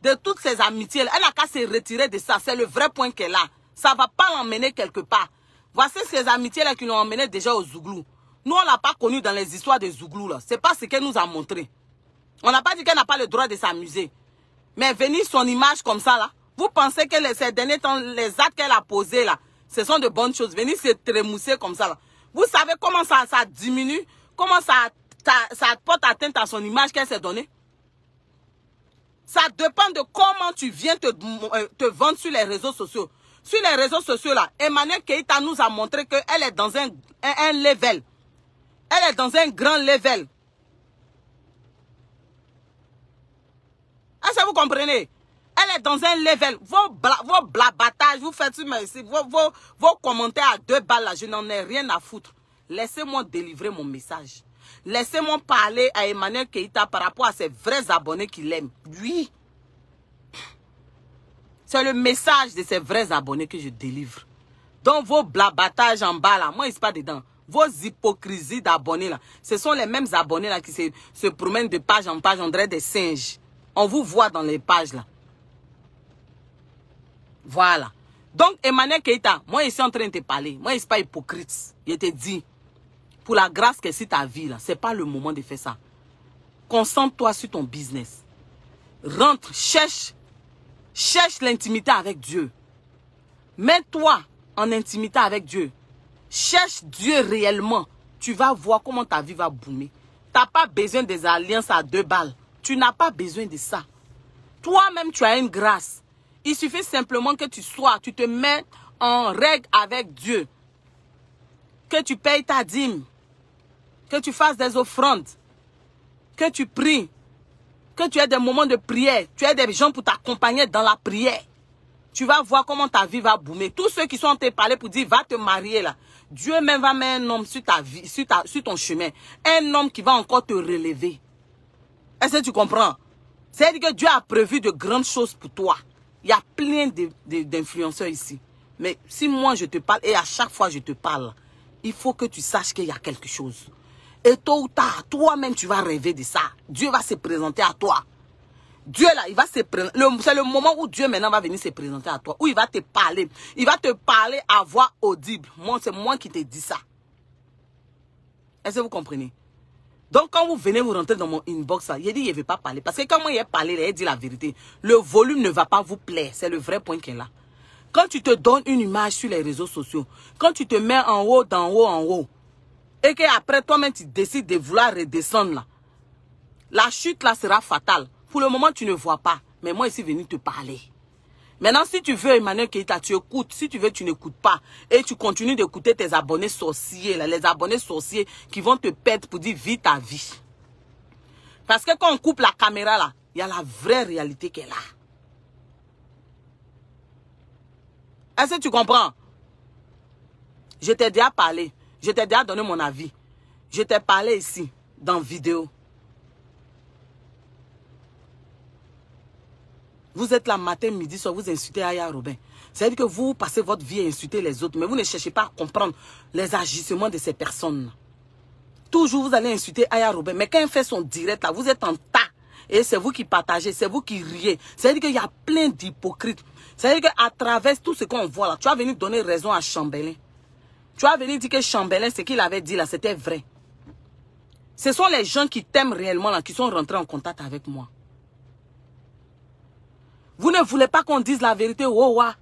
De toutes ses amitiés, elle n'a qu'à se retirer de ça. C'est le vrai point qu'elle a. Ça ne va pas l'emmener quelque part. Voici ces amitiés là qui l'ont emmené déjà au Zouglou. Nous, on ne l'a pas connu dans les histoires des Zouglou là. Ce n'est pas ce qu'elle nous a montré. On n'a pas dit qu'elle n'a pas le droit de s'amuser. Mais venir son image comme ça là, vous pensez que ces derniers temps, les actes qu'elle a posés là, ce sont de bonnes choses. Venir se trémousser comme ça là. Vous savez comment ça diminue, comment ça porte atteinte à son image qu'elle s'est donnée? Ça dépend de comment tu viens te vendre sur les réseaux sociaux. Sur les réseaux sociaux là, Emmanuel Keïta nous a montré qu'elle est dans un level. Elle est dans un grand level. Est-ce que vous comprenez? Elle est dans un level. Vos blabatages, vous faites vos commentaires à 2 balles là, je n'en ai rien à foutre. Laissez-moi délivrer mon message. Laissez-moi parler à Emmanuel Keïta par rapport à ses vrais abonnés qui l'aiment. Oui. C'est le message de ses vrais abonnés que je délivre. Donc vos blabatages en bas là, moi il ne suis pas dedans. Vos hypocrisies d'abonnés là, ce sont les mêmes abonnés là qui se promènent de page en page, on dirait des singes. On vous voit dans les pages là. Voilà. Donc Emmanuel Keïta, moi je suis en train de te parler. Moi je ne suis pas hypocrite. Je te dis, pour la grâce que c'est ta vie là, ce n'est pas le moment de faire ça. Concentre-toi sur ton business. Rentre, cherche l'intimité avec Dieu. Mets-toi en intimité avec Dieu. Cherche Dieu réellement. Tu vas voir comment ta vie va boomer. Tu n'as pas besoin des alliances à 2 balles. Tu n'as pas besoin de ça. Toi-même, tu as une grâce. Il suffit simplement que tu te mets en règle avec Dieu. Que tu payes ta dîme. Que tu fasses des offrandes. Que tu pries. Que tu aies des moments de prière. Tu aies des gens pour t'accompagner dans la prière. Tu vas voir comment ta vie va boomer. Tous ceux qui sont en train de parler pour dire va te marier là. Dieu même va mettre un homme sur ta vie, sur ton chemin. Un homme qui va encore te relever. Est-ce que tu comprends? C'est-à-dire que Dieu a prévu de grandes choses pour toi. Il y a plein d'influenceurs ici. Mais si moi je te parle et à chaque fois je te parle, il faut que tu saches qu'il y a quelque chose. Et tôt ou tard, toi-même tu vas rêver de ça. Dieu va se présenter à toi. Dieu là, il va se présenter. C'est le moment où Dieu maintenant va venir se présenter à toi. Où il va te parler. Il va te parler à voix audible. C'est moi qui te dis ça. Est-ce que vous comprenez? Donc quand vous venez vous rentrer dans mon inbox, là, il dit il ne veut pas parler. Parce que quand moi il parlé, il dit la vérité. Le volume ne va pas vous plaire. C'est le vrai point qu'il est là. Quand tu te donnes une image sur les réseaux sociaux, quand tu te mets en haut, d'en haut, en haut, et qu'après toi-même tu décides de vouloir redescendre là, la chute là sera fatale. Pour le moment, tu ne vois pas. Mais moi, je suis venu te parler. Maintenant, si tu veux, Emmanuel Keïta, tu écoutes. Si tu veux, tu n'écoutes pas. Et tu continues d'écouter tes abonnés sorciers, là, les abonnés sorciers qui vont te perdre pour dire vis ta vie. Parce que quand on coupe la caméra, là, il y a la vraie réalité qui est là. Est-ce que tu comprends? Je t'ai déjà parlé. Je t'ai déjà donné mon avis. Je t'ai parlé ici, dans vidéo. Vous êtes là matin, midi, soir, vous insultez Aya Robin. C'est-à-dire que vous passez votre vie à insulter les autres, mais vous ne cherchez pas à comprendre les agissements de ces personnes. Toujours, vous allez insulter Aya Robin. Mais quand elle fait son direct, là, vous êtes en tas. Et c'est vous qui partagez, c'est vous qui riez. C'est-à-dire qu'il y a plein d'hypocrites. C'est-à-dire qu'à travers tout ce qu'on voit là, tu vas venir donner raison à Chambelin. Tu vas venir dire que Chambelin, ce qu'il avait dit là, c'était vrai. Ce sont les gens qui t'aiment réellement là, qui sont rentrés en contact avec moi. Vous ne voulez pas qu'on dise la vérité. Oh, ouais.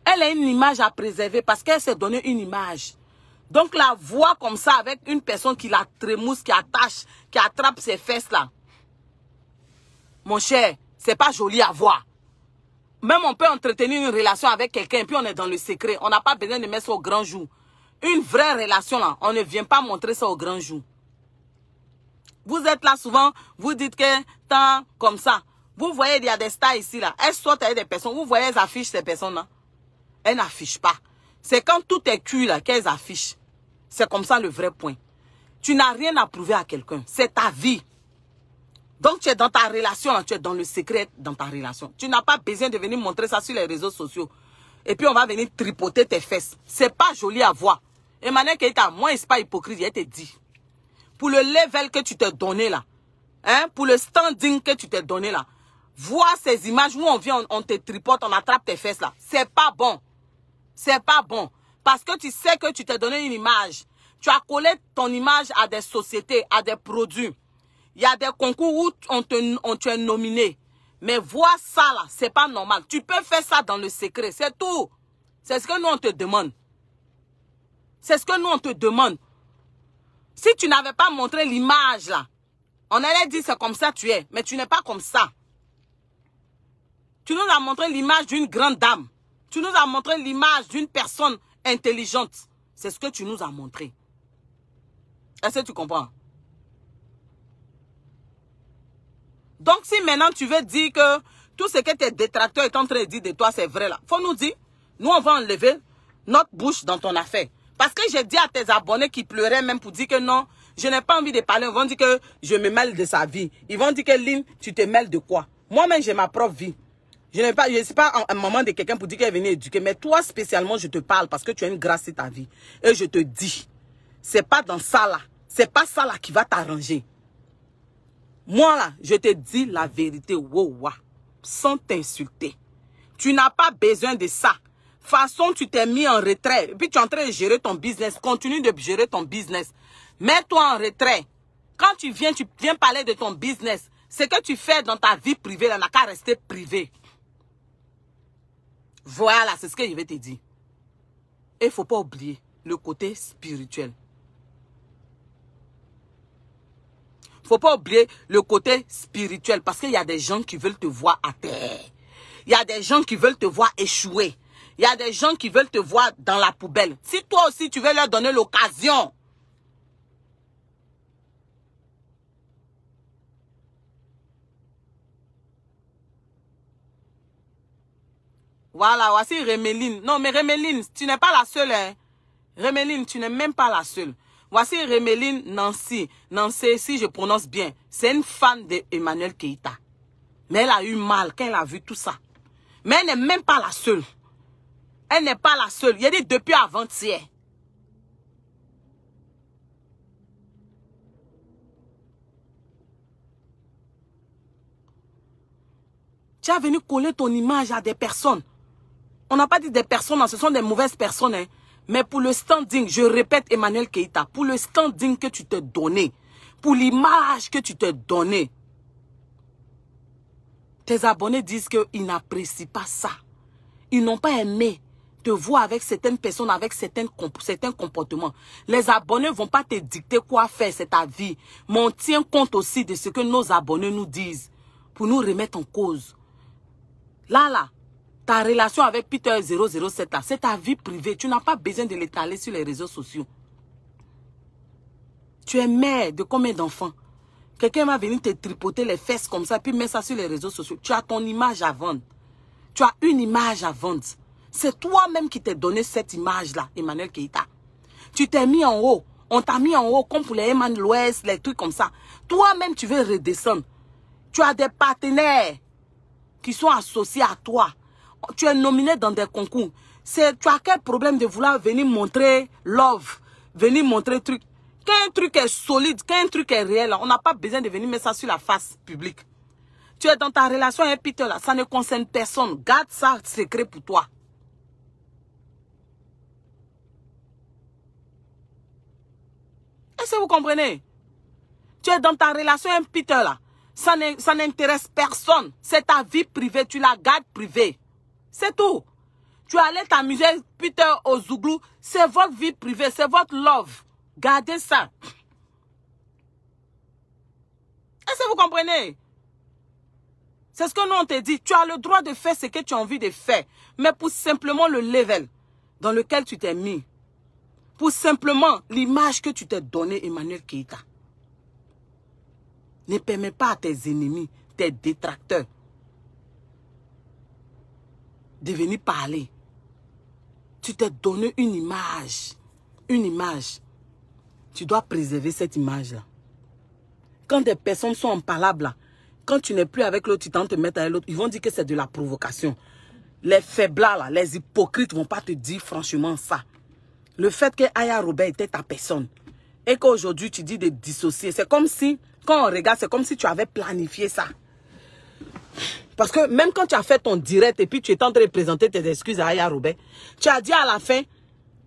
Elle a une image à préserver parce qu'elle s'est donnée une image. Donc la voix comme ça avec une personne qui la trémousse, qui attache, qui attrape ses fesses là. Mon cher, c'est pas joli à voir. Même on peut entretenir une relation avec quelqu'un et puis on est dans le secret. On n'a pas besoin de mettre ça au grand jour. Une vraie relation là, on ne vient pas montrer ça au grand jour. Vous êtes là souvent, vous dites que tant comme ça. Vous voyez, il y a des stars ici là. Elles sortent avec des personnes. Vous voyez, elles affichent ces personnes là. Elles n'affichent pas. C'est quand tout est cuit là qu'elles affichent. C'est comme ça le vrai point. Tu n'as rien à prouver à quelqu'un. C'est ta vie. Donc tu es dans ta relation là, tu es dans le secret dans ta relation. Tu n'as pas besoin de venir montrer ça sur les réseaux sociaux. Et puis on va venir tripoter tes fesses. C'est pas joli à voir. Emmanuel Keita, moi, c'est pas hypocrite, il te dit. Pour le level que tu t'es donné là, hein, pour le standing que tu t'es donné là, voir ces images où on vient, on te tripote, on attrape tes fesses là, c'est pas bon. C'est pas bon. Parce que tu sais que tu t'es donné une image. Tu as collé ton image à des sociétés, à des produits. Il y a des concours où tu es nominé. Mais voir ça là, c'est pas normal. Tu peux faire ça dans le secret, c'est tout. C'est ce que nous on te demande. C'est ce que nous on te demande. Si tu n'avais pas montré l'image là, on allait dire c'est comme ça tu es. Mais tu n'es pas comme ça. Tu nous as montré l'image d'une grande dame. Tu nous as montré l'image d'une personne intelligente. C'est ce que tu nous as montré. Est-ce que tu comprends? Donc si maintenant tu veux dire que tout ce que tes détracteurs sont en train de dire de toi c'est vrai là, faut nous dire, nous on va enlever notre bouche dans ton affaire. Parce que j'ai dit à tes abonnés qui pleuraient même pour dire que non, je n'ai pas envie de parler. Ils vont dire que je me mêle de sa vie. Ils vont dire que Lynn, tu te mêles de quoi? Moi-même, j'ai ma propre vie. Je ne suis pas un moment de quelqu'un pour dire qu'elle est venue éduquer. Mais toi, spécialement, je te parle parce que tu as une grâce sur ta vie. Et je te dis, c'est pas dans ça là. C'est pas ça là qui va t'arranger. Moi là, je te dis la vérité, wow, sans t'insulter. Tu n'as pas besoin de ça. Façon, tu t'es mis en retrait. Et puis tu es en train de gérer ton business. Continue de gérer ton business. Mets-toi en retrait. Quand tu viens parler de ton business. Ce que tu fais dans ta vie privée, là, n'a qu'à rester privé. Voilà, c'est ce que je vais te dire. Et il ne faut pas oublier le côté spirituel. Il ne faut pas oublier le côté spirituel. Parce qu'il y a des gens qui veulent te voir à terre. Il y a des gens qui veulent te voir échouer. Il y a des gens qui veulent te voir dans la poubelle. Si toi aussi, tu veux leur donner l'occasion. Voilà, voici Remeline. Non, mais Remeline, tu n'es pas la seule. Hein. Remeline, tu n'es même pas la seule. Voici Remeline Nancy. Nancy, si je prononce bien, c'est une fan d'Emmanuel Keita. Mais elle a eu mal quand elle a vu tout ça. Mais elle n'est même pas la seule. Elle n'est pas la seule. Il y a dit depuis avant-hier. Tu as venu coller ton image à des personnes. On n'a pas dit des personnes, ce sont des mauvaises personnes. Hein. Mais pour le standing, je répète Emmanuel Keita, pour le standing que tu t'es donné, pour l'image que tu t'es donné, tes abonnés disent qu'ils n'apprécient pas ça. Ils n'ont pas aimé te voir avec certaines personnes, avec certains comportements. Les abonnés ne vont pas te dicter quoi faire, c'est ta vie. Mais on tient compte aussi de ce que nos abonnés nous disent pour nous remettre en cause. Là, ta relation avec Peter 007, c'est ta vie privée. Tu n'as pas besoin de l'étaler sur les réseaux sociaux. Tu es mère de combien d'enfants? Quelqu'un va venir te tripoter les fesses comme ça, puis mettre ça sur les réseaux sociaux. Tu as ton image à vendre. Tu as une image à vendre. C'est toi-même qui t'es donné cette image-là, Emmanuel Keita. Tu t'es mis en haut. On t'a mis en haut comme pour les Eman l'Ouest, les trucs comme ça. Toi-même, tu veux redescendre. Tu as des partenaires qui sont associés à toi. Tu es nominé dans des concours. Tu as quel problème de vouloir venir montrer love, venir montrer truc. Quand un truc est solide, quand un truc est réel, on n'a pas besoin de venir mettre ça sur la face publique. Tu es dans ta relation avec Peter, là, ça ne concerne personne. Garde ça secret pour toi. Est-ce que vous comprenez? Tu es dans ta relation avec Peter, là. Ça n'intéresse personne. C'est ta vie privée, tu la gardes privée. C'est tout. Tu allais t'amuser, Peter, au Zouglou. C'est votre vie privée, c'est votre love. Gardez ça. Est-ce que vous comprenez? C'est ce que nous on te dit. Tu as le droit de faire ce que tu as envie de faire. Mais pour simplement le level dans lequel tu t'es mis. Pour simplement l'image que tu t'es donnée, Emmanuel Keïta. Ne permets pas à tes ennemis, tes détracteurs, de venir parler. Tu t'es donné une image. Une image. Tu dois préserver cette image-là. Quand des personnes sont impalables, là, quand tu n'es plus avec l'autre, tu tentes de te mettre avec l'autre, ils vont dire que c'est de la provocation. Les faiblards, là, les hypocrites ne vont pas te dire franchement ça. Le fait que Aya Robert était ta personne et qu'aujourd'hui tu dis de dissocier, c'est comme si, quand on regarde, c'est comme si tu avais planifié ça. Parce que même quand tu as fait ton direct et puis tu étais en train de présenter tes excuses à Aya Robert, tu as dit à la fin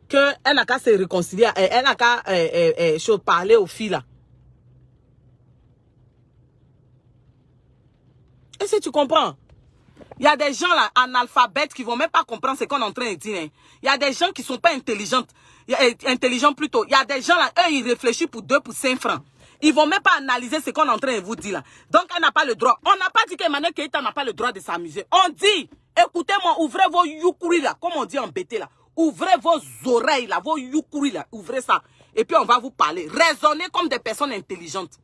qu'elle n'a qu'à se réconcilier, elle n'a qu'à parler aux filles là. Est-ce que tu comprends? Il y a des gens là, analphabètes, qui ne vont même pas comprendre ce qu'on est en train de dire. Hein. Il y a des gens qui ne sont pas intelligents. Intelligents plutôt. Il y a des gens là, eux, ils réfléchissent pour 2 pour 5 francs. Ils ne vont même pas analyser ce qu'on est en train de vous dire là. Donc, elle n'a pas le droit. On n'a pas dit qu'Emmanuel Keïta n'a pas le droit de s'amuser. On dit, écoutez-moi, ouvrez vos youkuri là, comme on dit en BT là. Ouvrez vos oreilles là, vos youkuri là, ouvrez ça. Et puis, on va vous parler. Raisonnez comme des personnes intelligentes.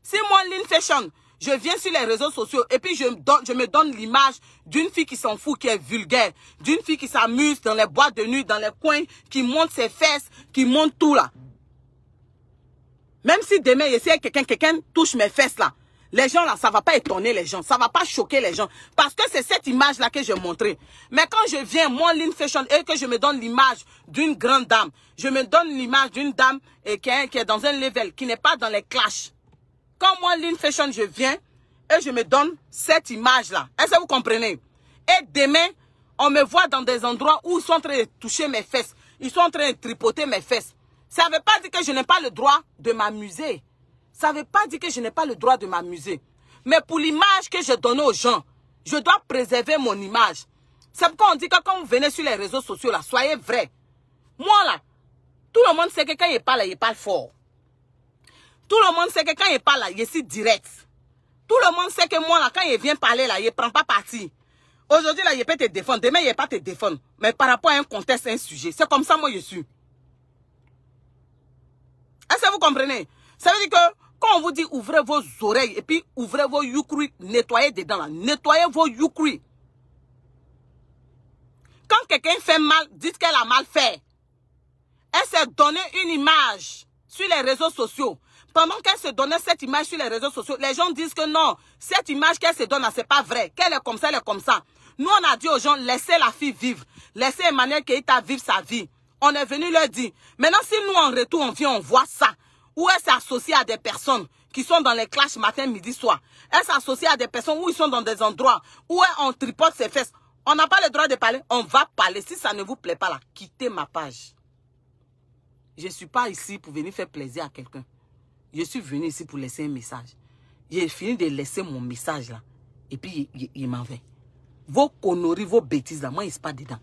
Si moi, Lynn Fashion, je viens sur les réseaux sociaux et puis je me donne l'image d'une fille qui s'en fout, qui est vulgaire, d'une fille qui s'amuse dans les boîtes de nuit, dans les coins, qui monte ses fesses, qui monte tout là. Même si demain, il y a quelqu'un touche mes fesses là, les gens là, ça ne va pas étonner les gens, ça ne va pas choquer les gens. Parce que c'est cette image là que je montrais. Mais quand je viens, moi, Lynn Fashion, et que je me donne l'image d'une grande dame, je me donne l'image d'une dame qui est dans un level, qui n'est pas dans les clashs. Quand moi, Lynn Fashion, je viens et je me donne cette image-là. Est-ce que vous comprenez? Et demain, on me voit dans des endroits où ils sont en train de toucher mes fesses. Ils sont en train de tripoter mes fesses. Ça ne veut pas dire que je n'ai pas le droit de m'amuser. Ça ne veut pas dire que je n'ai pas le droit de m'amuser. Mais pour l'image que je donne aux gens, je dois préserver mon image. C'est pourquoi on dit que quand vous venez sur les réseaux sociaux, là, soyez vrai. Moi, là, tout le monde sait que quand il parle fort. Tout le monde sait que quand il parle là, il est si direct. Tout le monde sait que moi là, quand il vient parler là, il ne prend pas parti. Aujourd'hui là, il peut te défendre. Demain, il ne peut pas te défendre. Mais par rapport à un contexte, un sujet. C'est comme ça moi je suis. Est-ce que vous comprenez? Ça veut dire que quand on vous dit ouvrez vos oreilles et puis ouvrez vos youkri, nettoyez dedans là. Nettoyez vos youkri. Quand quelqu'un fait mal, dites qu'elle a mal fait. Elle s'est donné une image sur les réseaux sociaux. Pendant qu'elle se donnait cette image sur les réseaux sociaux, les gens disent que non, cette image qu'elle se donne, c'est pas vrai. Qu'elle est comme ça, elle est comme ça. Nous, on a dit aux gens, laissez la fille vivre. Laissez Emmanuel Keïta vivre sa vie. On est venu leur dire. Maintenant, si nous, en retour, on vient, on voit ça. Où elle s'associe à des personnes qui sont dans les clashs matin, midi, soir. Elle s'associe à des personnes où ils sont dans des endroits où on tripote ses fesses. On n'a pas le droit de parler. On va parler. Si ça ne vous plaît pas là, quittez ma page. Je ne suis pas ici pour venir faire plaisir à quelqu'un. Je suis venu ici pour laisser un message. J'ai fini de laisser mon message là. Et puis, il m'en va. Vos conneries, vos bêtises là, moi, il ne suis pas dedans.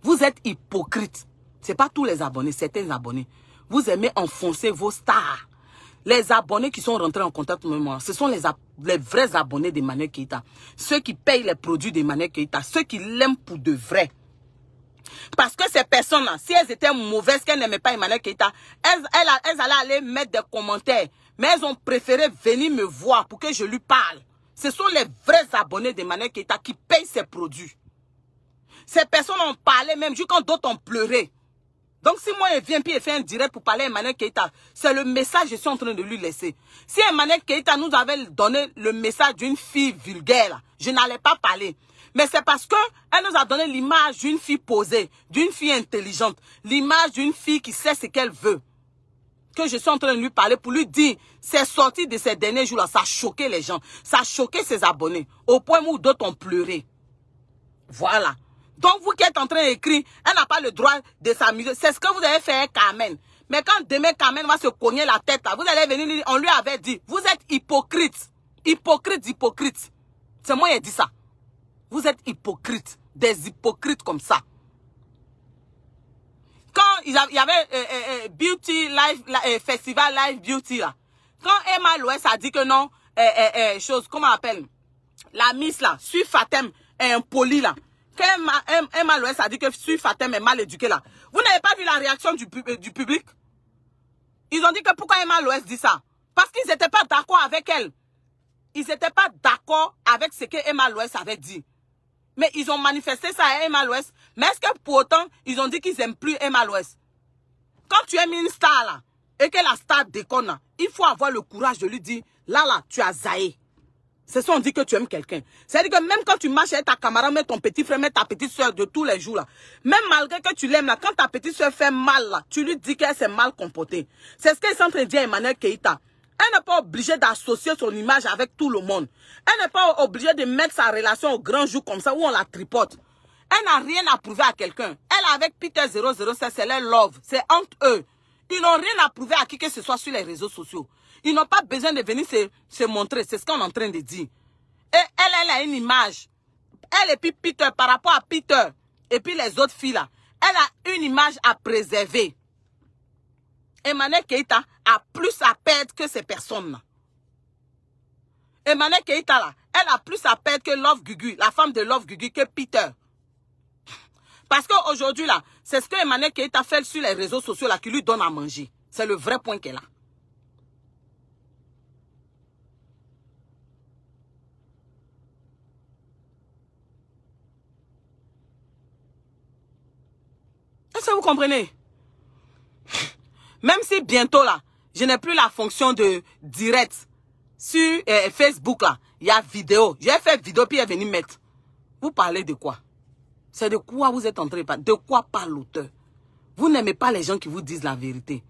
Vous êtes hypocrites. Ce n'est pas tous les abonnés, certains abonnés. Vous aimez enfoncer vos stars. Les abonnés qui sont rentrés en contact avec moi, ce sont les vrais abonnés d'Emmanuel Keïta. Ceux qui payent les produits d'Emmanuel Keïta. Ceux qui l'aiment pour de vrai. Parce que ces personnes-là, si elles étaient mauvaises, qu'elles n'aimaient pas Emmanuel Keïta, elles allaient aller mettre des commentaires. Mais elles ont préféré venir me voir pour que je lui parle. Ce sont les vrais abonnés d'Emmanuel Keïta qui payent ses produits. Ces personnes ont parlé même juste quand d'autres ont pleuré. Donc si moi je viens puis je fais un direct pour parler à Emmanuel Keïta, c'est le message que je suis en train de lui laisser. Si Emmanuel Keïta nous avait donné le message d'une fille vulgaire, je n'allais pas parler. Mais c'est parce qu'elle nous a donné l'image d'une fille posée, d'une fille intelligente, l'image d'une fille qui sait ce qu'elle veut. Que je suis en train de lui parler pour lui dire, c'est sorti de ces derniers jours-là, ça a choqué les gens, ça a choqué ses abonnés, au point où d'autres ont pleuré. Voilà. Donc vous qui êtes en train d'écrire, elle n'a pas le droit de s'amuser. C'est ce que vous avez fait avec Carmen. Mais quand demain Carmen va se cogner la tête, là, vous allez venir, on lui avait dit, vous êtes hypocrite. Hypocrite, hypocrite. C'est moi qui ai dit ça. Vous êtes hypocrites. Des hypocrites comme ça. Quand il y avait Beauty Live, Festival Live Beauty là. Quand Emma Loès a dit que non, comment on appelle? La Miss là, Sui Fatem est impoli là. Quand Emma Loès a dit que Sui Fatem est mal éduqué là. Vous n'avez pas vu la réaction du public? Ils ont dit que pourquoi Emma Loès dit ça? Parce qu'ils n'étaient pas d'accord avec elle. Ils n'étaient pas d'accord avec ce que Emma Loès avait dit. Mais ils ont manifesté ça à Emma Loès. Mais est-ce que pour autant, ils ont dit qu'ils n'aiment plus Emma Loès? Quand tu aimes une star là, et que la star déconne là, il faut avoir le courage de lui dire, là, tu as zaï. C'est ça, on dit que tu aimes quelqu'un. C'est-à-dire que même quand tu marches avec ta camarade, même ton petit frère, même ta petite soeur de tous les jours là, même malgré que tu l'aimes là, quand ta petite soeur fait mal là, tu lui dis qu'elle s'est mal comportée. C'est ce qu'elle est en train de dire à Emmanuel Keïta. Elle n'est pas obligée d'associer son image avec tout le monde. Elle n'est pas obligée de mettre sa relation au grand jour comme ça où on la tripote. Elle n'a rien à prouver à quelqu'un. Elle avec Peter 007, c'est leur love. C'est entre eux. Ils n'ont rien à prouver à qui que ce soit sur les réseaux sociaux. Ils n'ont pas besoin de venir se montrer. C'est ce qu'on est en train de dire. Et elle a une image. Elle et puis Peter, par rapport à Peter et puis les autres filles là, elle a une image à préserver. Emmanuel Keïta a plus à perdre que ces personnes-là. Emmanuel Keïta là, elle a plus à perdre que Love Gugu, la femme de Love Gugu, que Peter. Parce qu'aujourd'hui là, c'est ce que Emmanuel Keïta fait sur les réseaux sociaux là qui lui donne à manger. C'est le vrai point qu'elle a. Est-ce que vous comprenez? Même si bientôt là, je n'ai plus la fonction de direct sur Facebook là, il y a vidéo. J'ai fait vidéo puis elle est venue mettre. Vous parlez de quoi? C'est de quoi vous êtes en train de parler? De quoi parle l'auteur? Vous n'aimez pas les gens qui vous disent la vérité.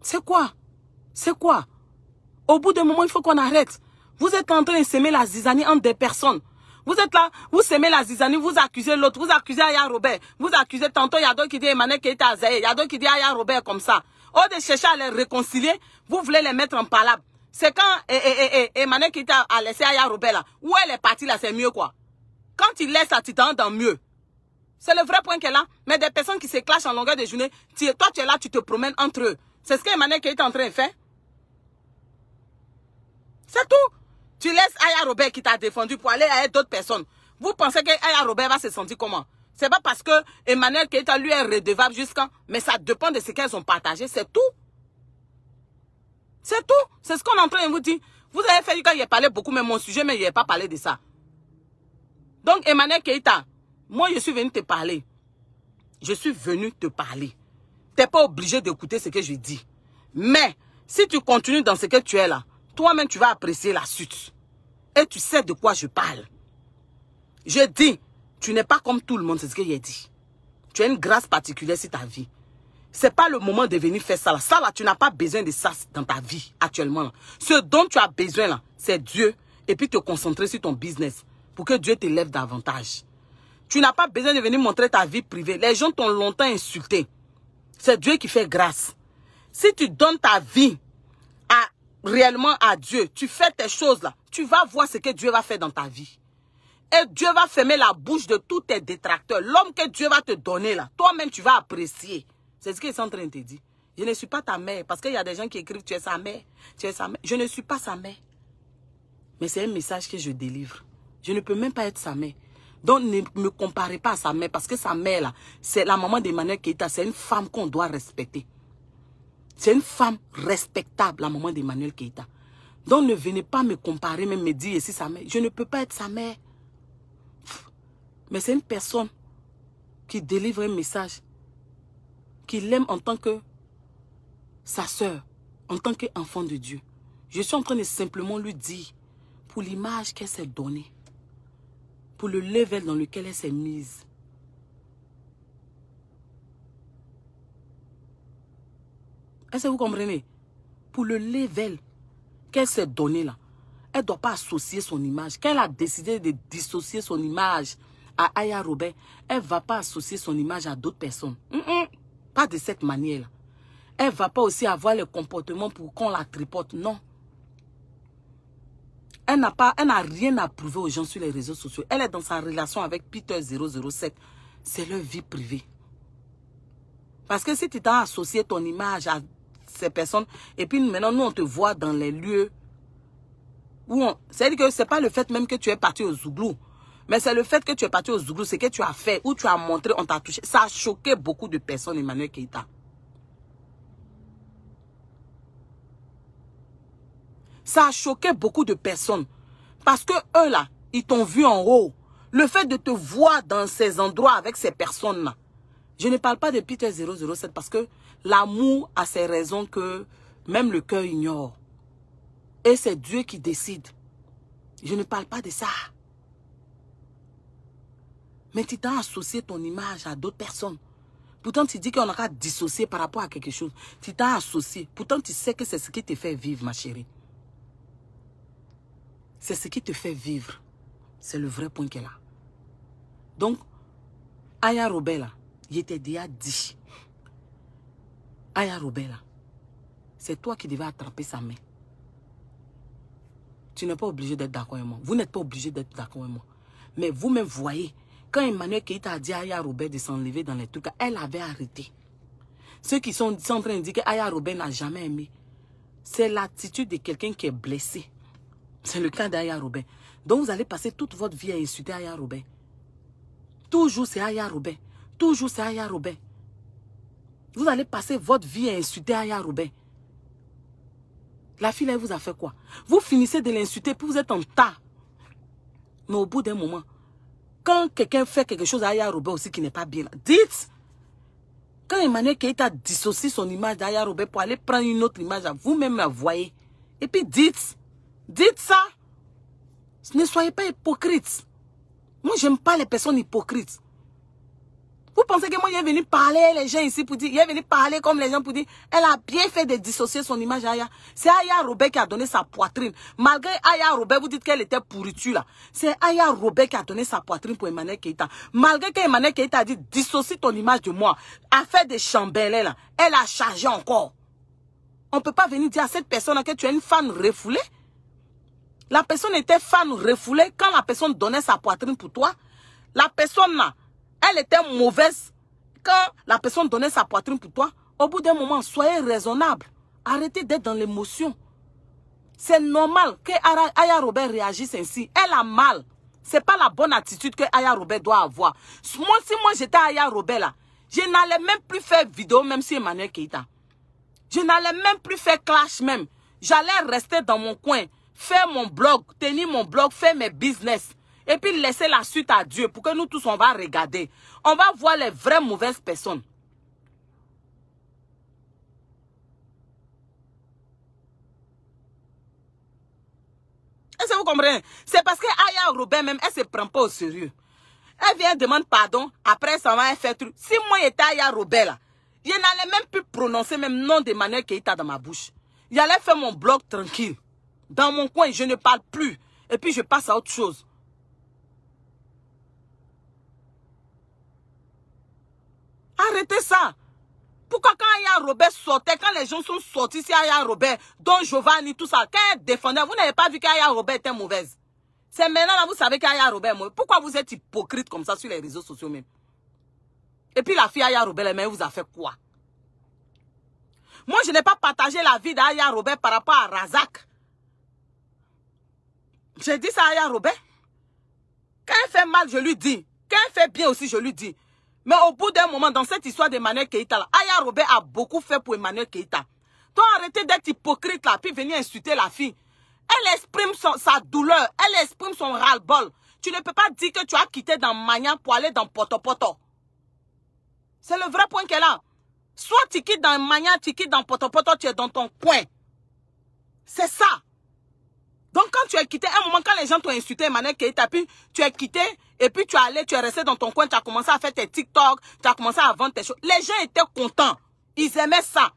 C'est quoi? C'est quoi? Au bout d'un moment, il faut qu'on arrête. Vous êtes en train de s'aimer la zizanie entre des personnes. Vous êtes là, vous s'aimez la zizanie, vous accusez l'autre, vous accusez Aya Robert, vous accusez tantôt, il y a d'autres qui disent Emmanuel Keïta Azaye, il y a d'autres qui disent Aya Robert comme ça. Au lieu de chercher à les réconcilier, vous voulez les mettre en palabre. C'est quand Emmanuel Keïta a laissé Aya Robert là, où elle est partie là, c'est mieux quoi. Quand il laisse la titan dans mieux. C'est le vrai point qu'elle a. Mais des personnes qui se clashent en longueur de journée, toi tu es là, tu te promènes entre eux. C'est ce qu'Emmanuel Keïta est en train de faire. C'est tout. Tu laisses Aya Robert qui t'a défendu pour aller avec d'autres personnes. Vous pensez que Aya Robert va se sentir comment? C'est pas parce que Emmanuel Keïta lui est redevable jusqu'à... Mais ça dépend de ce qu'elles ont partagé. C'est tout. C'est tout. C'est ce qu'on est en train de vous dire. Vous avez fait quand il a parlé beaucoup, mais mon sujet, mais il n'a pas parlé de ça. Donc Emmanuel Keïta, moi je suis venu te parler. Je suis venu te parler. Tu n'es pas obligé d'écouter ce que je dis. Mais si tu continues dans ce que tu es là, toi-même, tu vas apprécier la suite. Et tu sais de quoi je parle. Je dis, tu n'es pas comme tout le monde, c'est ce que j'ai dit. Tu as une grâce particulière sur ta vie. Ce n'est pas le moment de venir faire ça là. Ça là, tu n'as pas besoin de ça dans ta vie actuellement. Là. Ce dont tu as besoin là, c'est Dieu. Et puis te concentrer sur ton business. Pour que Dieu t'élève davantage. Tu n'as pas besoin de venir montrer ta vie privée. Les gens t'ont longtemps insulté. C'est Dieu qui fait grâce. Si tu donnes ta vie réellement à Dieu, tu fais tes choses là, tu vas voir ce que Dieu va faire dans ta vie. Et Dieu va fermer la bouche de tous tes détracteurs. L'homme que Dieu va te donner là, toi-même tu vas apprécier. C'est ce qu'il est en train de te dire. Je ne suis pas ta mère, parce qu'il y a des gens qui écrivent tu es sa mère, tu es sa mère. Je ne suis pas sa mère. Mais c'est un message que je délivre. Je ne peux même pas être sa mère. Donc ne me comparez pas à sa mère, parce que sa mère là, c'est la maman d'Emmanuel Keïta, c'est une femme qu'on doit respecter. C'est une femme respectable, la maman d'Emmanuel Keïta. Donc ne venez pas me comparer, même me dire ici sa mère. Je ne peux pas être sa mère. Mais c'est une personne qui délivre un message, qui l'aime en tant que sa sœur, en tant qu'enfant de Dieu. Je suis en train de simplement lui dire, pour l'image qu'elle s'est donnée, pour le level dans lequel elle s'est mise, est-ce que vous comprenez? Pour le level qu'elle s'est donné là, elle ne doit pas associer son image. Quand elle a décidé de dissocier son image à Aya Robert, elle ne va pas associer son image à d'autres personnes. Pas de cette manière-là. Elle ne va pas aussi avoir le comportement pour qu'on la tripote. Non. Elle n'a rien à prouver aux gens sur les réseaux sociaux. Elle est dans sa relation avec Peter 007. C'est leur vie privée. Parce que si tu t'as associé ton image à ces personnes, et puis maintenant, nous, on te voit dans les lieux où on... C'est-à-dire que ce n'est pas le fait même que tu es parti au Zouglou. Mais c'est le fait que tu es parti au Zouglou, c'est que tu as fait, ou tu as montré, on t'a touché. Ça a choqué beaucoup de personnes, Emmanuel Keïta. Ça a choqué beaucoup de personnes. Parce que eux, là, ils t'ont vu en haut. Le fait de te voir dans ces endroits avec ces personnes-là. Je ne parle pas de Peter 007 parce que l'amour a ses raisons que même le cœur ignore. Et c'est Dieu qui décide. Je ne parle pas de ça. Mais tu t'as associé ton image à d'autres personnes. Pourtant, tu dis qu'on n'a qu'à dissocier par rapport à quelque chose. Tu t'as associé. Pourtant, tu sais que c'est ce qui te fait vivre, ma chérie. C'est ce qui te fait vivre. C'est le vrai point qu'elle a. Donc, Aya Robert, il était déjà dit. Aya Robert, c'est toi qui devais attraper sa main. Tu n'es pas obligé d'être d'accord avec moi. Vous n'êtes pas obligé d'être d'accord avec moi. Mais vous-même voyez, quand Emmanuel Keïta a dit à Aya Robert de s'enlever dans les trucs, elle avait arrêté. Ceux qui sont en train de dire qu'Aya Robert n'a jamais aimé, c'est l'attitude de quelqu'un qui est blessé. C'est le cas d'Aya Robert. Donc vous allez passer toute votre vie à insulter Aya Robert. Toujours c'est Aya Robert. Toujours c'est Aya Robert. Vous allez passer votre vie à insulter Aya Robert. La fille, elle vous a fait quoi? Vous finissez de l'insulter, puis vous êtes en tas. Mais au bout d'un moment, quand quelqu'un fait quelque chose à Aya Robert aussi qui n'est pas bien, dites. Quand Emmanuel Keïta dissocie son image d'Aya Robert pour aller prendre une autre image, vous-même la voyez. Et puis dites. Dites ça. Ne soyez pas hypocrite. Moi, j'aime pas les personnes hypocrites. Vous pensez que moi, il est venu parler les gens ici pour dire, il est venu parler comme les gens pour dire, elle a bien fait de dissocier son image à Aya. C'est Aya Robert qui a donné sa poitrine. Malgré Aya Robert, vous dites qu'elle était pourriture là. C'est Aya Robert qui a donné sa poitrine pour Emmanuel Keïta. Malgré qu'Emmanuel Keïta a dit, dissocie ton image de moi. A fait des chambellés là. Elle a chargé encore. On ne peut pas venir dire à cette personne là que tu es une fan refoulée. La personne était fan refoulée quand la personne donnait sa poitrine pour toi. La personne là, elle était mauvaise quand la personne donnait sa poitrine pour toi. Au bout d'un moment, soyez raisonnable. Arrêtez d'être dans l'émotion. C'est normal que Aya Robert réagisse ainsi. Elle a mal. Ce n'est pas la bonne attitude que Aya Robert doit avoir. Moi, si moi j'étais Aya Robert là, je n'allais même plus faire vidéo même si Emmanuel Keïta. Je n'allais même plus faire clash même. J'allais rester dans mon coin, faire mon blog, tenir mon blog, faire mes business. Et puis laisser la suite à Dieu pour que nous tous on va regarder. On va voir les vraies mauvaises personnes. Est-ce que vous comprenez? C'est parce que Aya Robert même, elle ne se prend pas au sérieux. Elle vient demander pardon, après ça va faire truc. Si moi j'étais Aya Robert là, je n'allais même plus prononcer même nom d'Emmanuel Keïta dans ma bouche. J'allais faire mon blog tranquille. Dans mon coin, je ne parle plus. Et puis je passe à autre chose. Arrêtez ça. Pourquoi quand Aya Robert sortait, quand les gens sont sortis, si Aya Robert, Don Giovanni, tout ça, quand elle défendait, vous n'avez pas vu qu'Aya Robert était mauvaise. C'est maintenant là, vous savez qu'Aya Robert est mauvaise. Pourquoi vous êtes hypocrite comme ça sur les réseaux sociaux même? Et puis la fille Aya Robert, elle vous a fait quoi? Moi, je n'ai pas partagé la vie d'Aya Robert par rapport à Razak. J'ai dit ça à Aya Robert. Quand elle fait mal, je lui dis. Quand elle fait bien aussi, je lui dis. Mais au bout d'un moment, dans cette histoire d'Emmanuel Keïta, là, Aya Robert a beaucoup fait pour Emmanuel Keïta. Donc arrêtez d'être hypocrite là, puis venir insulter la fille. Elle exprime sa douleur, elle exprime son ras-le-bol. Tu ne peux pas dire que tu as quitté dans Magnan pour aller dans Poto Poto. C'est le vrai point qu'elle a. Soit tu quittes dans Magnan, tu quittes dans Poto Poto, tu es dans ton coin. C'est ça. Donc quand tu es quitté, à un moment quand les gens t'ont insulté, Emmanuel Keïta, puis tu es quitté, et puis tu es allé, tu es resté dans ton coin, tu as commencé à faire tes TikTok, tu as commencé à vendre tes choses. Les gens étaient contents. Ils aimaient ça.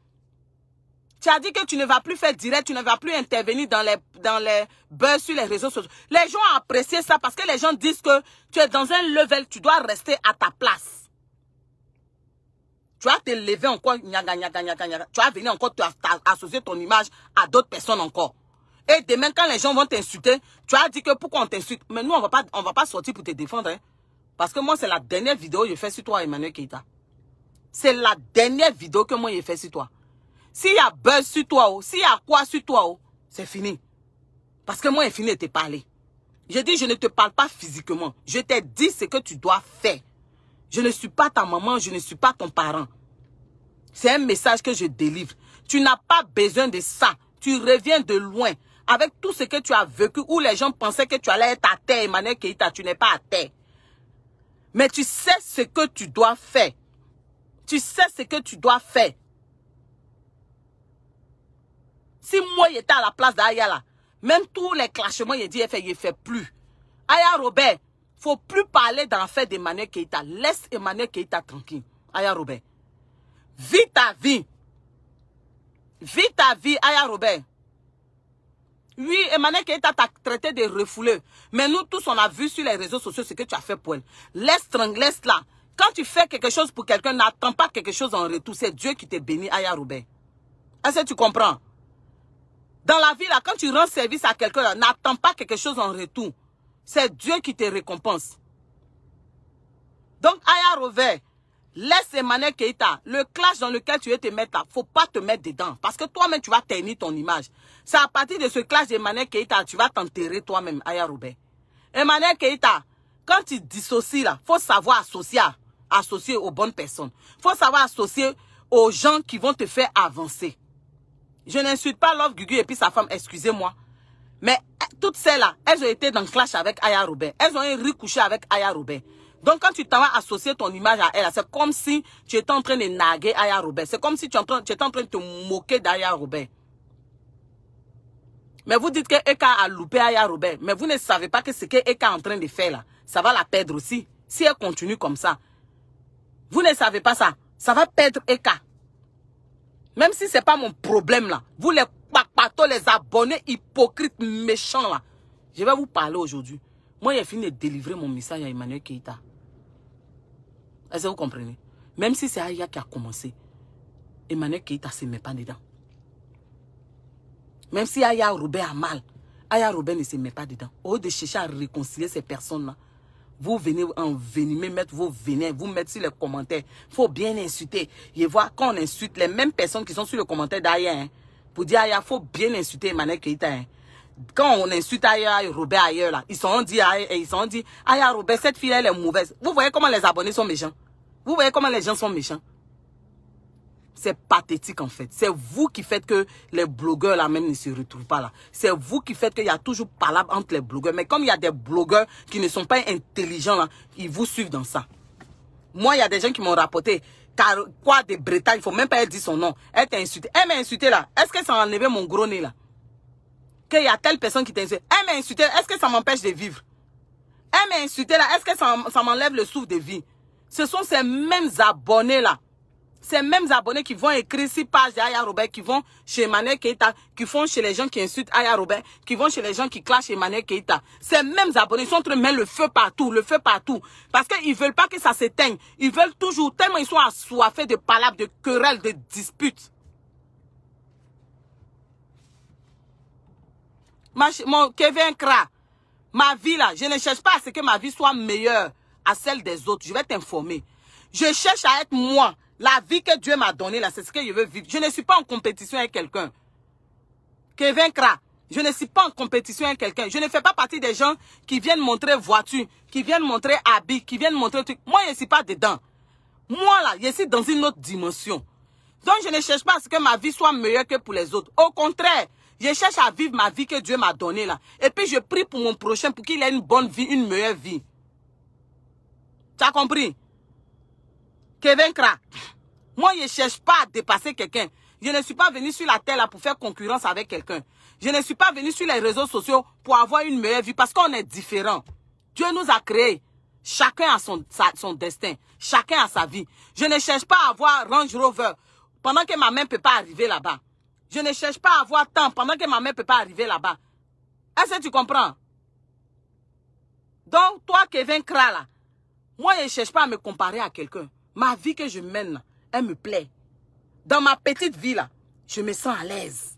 Tu as dit que tu ne vas plus faire direct, tu ne vas plus intervenir dans les buzz sur les réseaux sociaux. Les gens ont apprécié ça parce que les gens disent que tu es dans un level, tu dois rester à ta place. Tu vas te lever encore, tu vas venir encore associer ton image à d'autres personnes encore. Et demain, quand les gens vont t'insulter, tu as dit que pourquoi on t'insulte. Mais nous, on va pas sortir pour te défendre. Hein. Parce que moi, c'est la dernière vidéo que j'ai fait sur toi, Emmanuel Keita. C'est la dernière vidéo que moi, j'ai fait sur toi. S'il y a buzz sur toi, s'il y a quoi sur toi, c'est fini. Parce que moi, j'ai fini de te parler. Je dis, je ne te parle pas physiquement. Je t'ai dit ce que tu dois faire. Je ne suis pas ta maman, je ne suis pas ton parent. C'est un message que je délivre. Tu n'as pas besoin de ça. Tu reviens de loin. Avec tout ce que tu as vécu, où les gens pensaient que tu allais être à terre, Emmanuel Keita, tu n'es pas à terre. Mais tu sais ce que tu dois faire. Tu sais ce que tu dois faire. Si moi, j'étais à la place d'Aya là, même tous les clashements, il dit, il ne fait plus. Aya Robert, il ne faut plus parler d'enfer d'Emmanuel Keita. Laisse Emmanuel Keita tranquille. Aya Robert. Vis ta vie. Vis ta vie, Aya Robert. Oui, Emmanuel Keita t'a traité de refouleux. Mais nous tous, on a vu sur les réseaux sociaux ce que tu as fait pour elle. Laisse-la. Quand tu fais quelque chose pour quelqu'un, n'attends pas quelque chose en retour. C'est Dieu qui te bénit, Aya Robert. Est-ce que tu comprends? Dans la vie, là, quand tu rends service à quelqu'un, n'attends pas quelque chose en retour. C'est Dieu qui te récompense. Donc, Aya Robert, laisse Emmanuel Keita. Le clash dans lequel tu veux te mettre là, il ne faut pas te mettre dedans. Parce que toi-même, tu vas ternir ton image. C'est à partir de ce clash d'Emmanuel Keita, tu vas t'enterrer toi-même, Aya Robert. Emmanuel Keita, quand tu dissocies là, il faut savoir associer aux bonnes personnes. Il faut savoir associer aux gens qui vont te faire avancer. Je n'insulte pas Love Gugu et puis sa femme, excusez-moi. Mais toutes celles-là, elles ont été dans le clash avec Aya Robert. Elles ont recouché avec Aya Robert. Donc quand tu t'en vas associer ton image à elle, c'est comme si tu étais en train de naguer Aya Robert. C'est comme si tu étais en train de te moquer d'Aya Robert. Mais vous dites que Eka a loupé Aya Robert. Mais vous ne savez pas que ce que Eka est en train de faire là, ça va la perdre aussi. Si elle continue comme ça. Vous ne savez pas ça. Ça va perdre Eka. Même si ce n'est pas mon problème là. Vous les papatos, les abonnés hypocrites méchants là. Je vais vous parler aujourd'hui. Moi, j'ai fini de délivrer mon message à Emmanuel Keita. Est-ce que vous comprenez? Même si c'est Aya qui a commencé, Emmanuel Keita ne se met pas dedans. Même si Aya Robert a mal, Aya Robert ne se met pas dedans. Au lieu de chercher à réconcilier ces personnes-là, vous venez envenimer, mettre vos venins, vous mettre sur les commentaires. Il faut bien insulter. Et voir quand on insulte les mêmes personnes qui sont sur le commentaire d'Aya, hein, pour dire Aya, il faut bien insulter Emmanuel Keita. Hein. Quand on insulte Aya Robert ailleurs, là, ils sont dit, Aya Robert, cette fille, elle est mauvaise. Vous voyez comment les abonnés sont méchants? Vous voyez comment les gens sont méchants? C'est pathétique en fait. C'est vous qui faites que les blogueurs là même ne se retrouvent pas là. C'est vous qui faites qu'il y a toujours palabre entre les blogueurs. Mais comme il y a des blogueurs qui ne sont pas intelligents là, ils vous suivent dans ça. Moi, il y a des gens qui m'ont rapporté, car quoi de Bretagne, il ne faut même pas dire son nom. Elle t'a insulté. Elle m'a insulté là. Est-ce que ça a enlevé mon gros nez là? Qu'il y a telle personne qui t'a insulté. Elle m'a insulté. Est-ce que ça m'empêche de vivre? Elle m'a insulté là. Est-ce que ça m'enlève le souffle de vie? Ce sont ces mêmes abonnés là. Ces mêmes abonnés qui vont écrire 6 pages d'Aya Robert, qui vont chez Emmanuel Keita, qui font chez les gens qui insultent Aya Robert, qui vont chez les gens qui clashent Emmanuel Keita. Ces mêmes abonnés sont en train de mettre le feu partout. Parce qu'ils ne veulent pas que ça s'éteigne. Ils veulent toujours, tellement ils sont assoiffés de palabres, de querelles, de disputes. Mon Kevin Kra, ma vie là, je ne cherche pas à ce que ma vie soit meilleure à celle des autres. Je vais t'informer. Je cherche à être moi. La vie que Dieu m'a donnée, là, c'est ce que je veux vivre. Je ne suis pas en compétition avec quelqu'un. Kevin Kra, je ne suis pas en compétition avec quelqu'un. Je ne fais pas partie des gens qui viennent montrer voiture, qui viennent montrer habits, qui viennent montrer trucs. Moi, je ne suis pas dedans. Moi, là, je suis dans une autre dimension. Donc, je ne cherche pas à ce que ma vie soit meilleure que pour les autres. Au contraire, je cherche à vivre ma vie que Dieu m'a donnée, là. Et puis, je prie pour mon prochain, pour qu'il ait une bonne vie, une meilleure vie. Tu as compris? Kevin Kra, moi je ne cherche pas à dépasser quelqu'un. Je ne suis pas venu sur la terre là pour faire concurrence avec quelqu'un. Je ne suis pas venu sur les réseaux sociaux pour avoir une meilleure vie parce qu'on est différents. Dieu nous a créés. Chacun a son destin. Chacun a sa vie. Je ne cherche pas à avoir Range Rover pendant que ma mère ne peut pas arriver là-bas. Je ne cherche pas à avoir temps pendant que ma mère ne peut pas arriver là-bas. Est-ce que tu comprends? Donc, toi, Kevin Kra là, moi je ne cherche pas à me comparer à quelqu'un. Ma vie que je mène, elle me plaît. Dans ma petite vie, là, je me sens à l'aise.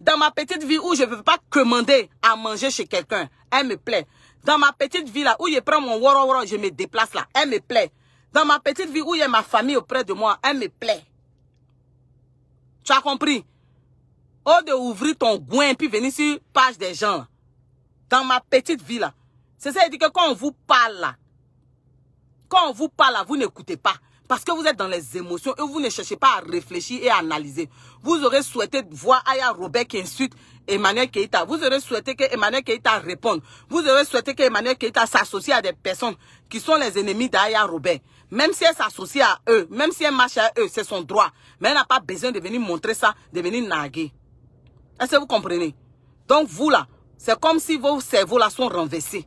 Dans ma petite vie où je ne veux pas commander à manger chez quelqu'un, elle me plaît. Dans ma petite vie là, où je prends mon woro, je me déplace là, elle me plaît. Dans ma petite vie où il y a ma famille auprès de moi, elle me plaît. Tu as compris? Au de ouvrir ton goin puis venir sur page des gens là. Dans ma petite vie là. C'est ça, il dit que quand on vous parle là, vous n'écoutez pas. Parce que vous êtes dans les émotions et vous ne cherchez pas à réfléchir et à analyser. Vous aurez souhaité voir Aya Robert qui insulte Emmanuel Keïta. Vous aurez souhaité que Emmanuel Keïta réponde. Vous aurez souhaité que Emmanuel Keïta s'associe à des personnes qui sont les ennemis d'Aya Robert. Même si elle s'associe à eux, même si elle marche à eux, c'est son droit. Mais elle n'a pas besoin de venir montrer ça, de venir narguer. Est-ce que vous comprenez? Donc vous là, c'est comme si vos cerveaux là sont renversés.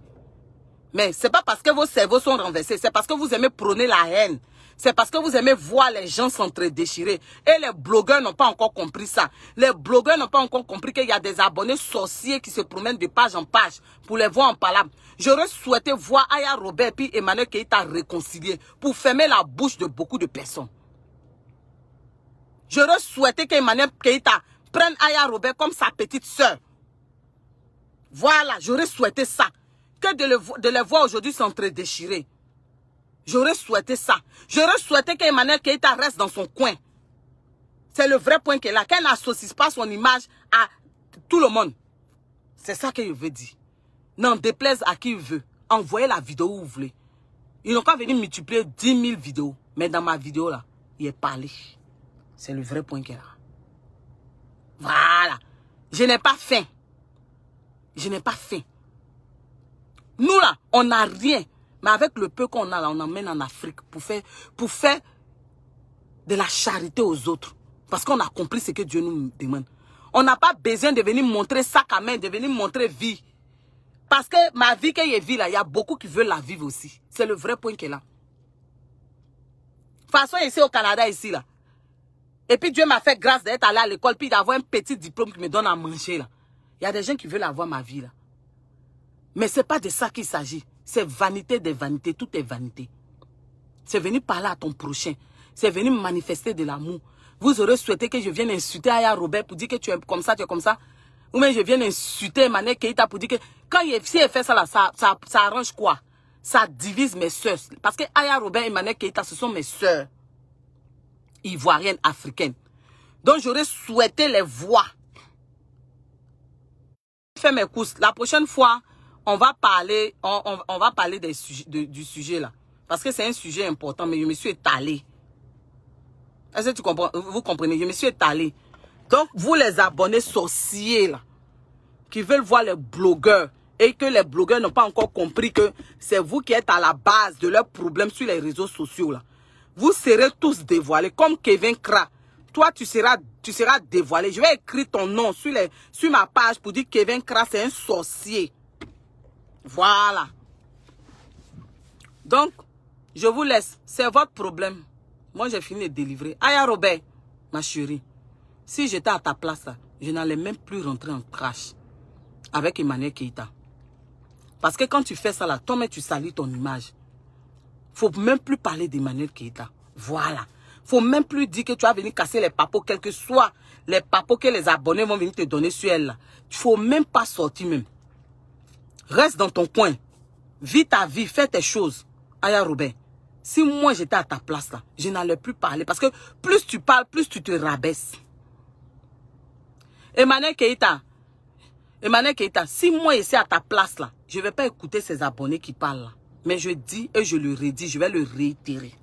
Mais c'est pas parce que vos cerveaux sont renversés, c'est parce que vous aimez prôner la haine. C'est parce que vous aimez voir les gens s'entre-déchirer. Et les blogueurs n'ont pas encore compris ça. Les blogueurs n'ont pas encore compris qu'il y a des abonnés sorciers qui se promènent de page en page pour les voir en palabre. J'aurais souhaité voir Aya Robert puis Emmanuel Keïta réconcilier pour fermer la bouche de beaucoup de personnes. J'aurais souhaité qu'Emmanuel Keïta prenne Aya Robert comme sa petite sœur. Voilà, j'aurais souhaité ça. Que de les voir aujourd'hui s'entre-déchirer. J'aurais souhaité ça. J'aurais souhaité qu'Emmanuel Keïta reste dans son coin. C'est le vrai point qu'elle a. Qu'elle n'associe pas son image à tout le monde. C'est ça que je veux dire. Non, déplaise à qui il veut. Envoyez la vidéo où vous voulez. Ils n'ont qu'à venir multiplier 10 000 vidéos. Mais dans ma vidéo là, il est parlé. C'est le vrai point qu'elle a. Voilà. Je n'ai pas faim. Je n'ai pas faim. Nous là, on n'a rien. Mais avec le peu qu'on a là, on emmène en Afrique pour faire de la charité aux autres. Parce qu'on a compris ce que Dieu nous demande. On n'a pas besoin de venir montrer sac à main, de venir montrer vie. Parce que ma vie que je vis là, il y a beaucoup qui veulent la vivre aussi. C'est le vrai point qu'elle a. De toute façon, ici au Canada, ici là. Et puis Dieu m'a fait grâce d'être allé à l'école, puis d'avoir un petit diplôme qui me donne à manger là. Il y a des gens qui veulent avoir ma vie là. Mais ce n'est pas de ça qu'il s'agit. C'est vanité des vanités. Tout est vanité. C'est venir parler à ton prochain. C'est venir manifester de l'amour. Vous aurez souhaité que je vienne insulter Aya Robert pour dire que tu es comme ça, tu es comme ça. Ou même je vienne insulter Emmanuel Keïta pour dire que si elle fait ça là, ça arrange quoi? Ça divise mes soeurs. Parce que Aya Robert et Emmanuel Keïta, ce sont mes soeurs. Ivoiriennes, africaines. Donc j'aurais souhaité les voir. Je fais mes courses. La prochaine fois, on va parler du sujet là. Parce que c'est un sujet important, mais je me suis étalé. Est-ce que tu comprends? Vous comprenez? Je me suis étalé. Donc, vous les abonnés sorciers là, qui veulent voir les blogueurs, et que les blogueurs n'ont pas encore compris que c'est vous qui êtes à la base de leurs problèmes sur les réseaux sociaux là. Vous serez tous dévoilés. Comme Kevin Kra. Toi, tu seras dévoilé. Je vais écrire ton nom sur ma page pour dire que Kevin Kra, c'est un sorcier. Voilà. Donc, je vous laisse. C'est votre problème. Moi, j'ai fini de délivrer. Aya Robert, ma chérie, si j'étais à ta place, là, je n'allais même plus rentrer en crash avec Emmanuel Keïta. Parce que quand tu fais ça, là, toi-même, tu salis ton image. Faut même plus parler d'Emmanuel Keïta. Voilà. Faut même plus dire que tu vas venir casser les papos, quels que soient les papos que les abonnés vont venir te donner sur elle. Il faut même pas sortir même. Reste dans ton coin. Vis ta vie, fais tes choses. Aya Robert, si moi j'étais à ta place là, je n'allais plus parler. Parce que plus tu parles, plus tu te rabaisses. Emmanuel Keïta, si moi j'étais à ta place là, je ne vais pas écouter ces abonnés qui parlent là. Mais je dis et je le redis, je vais le réitérer.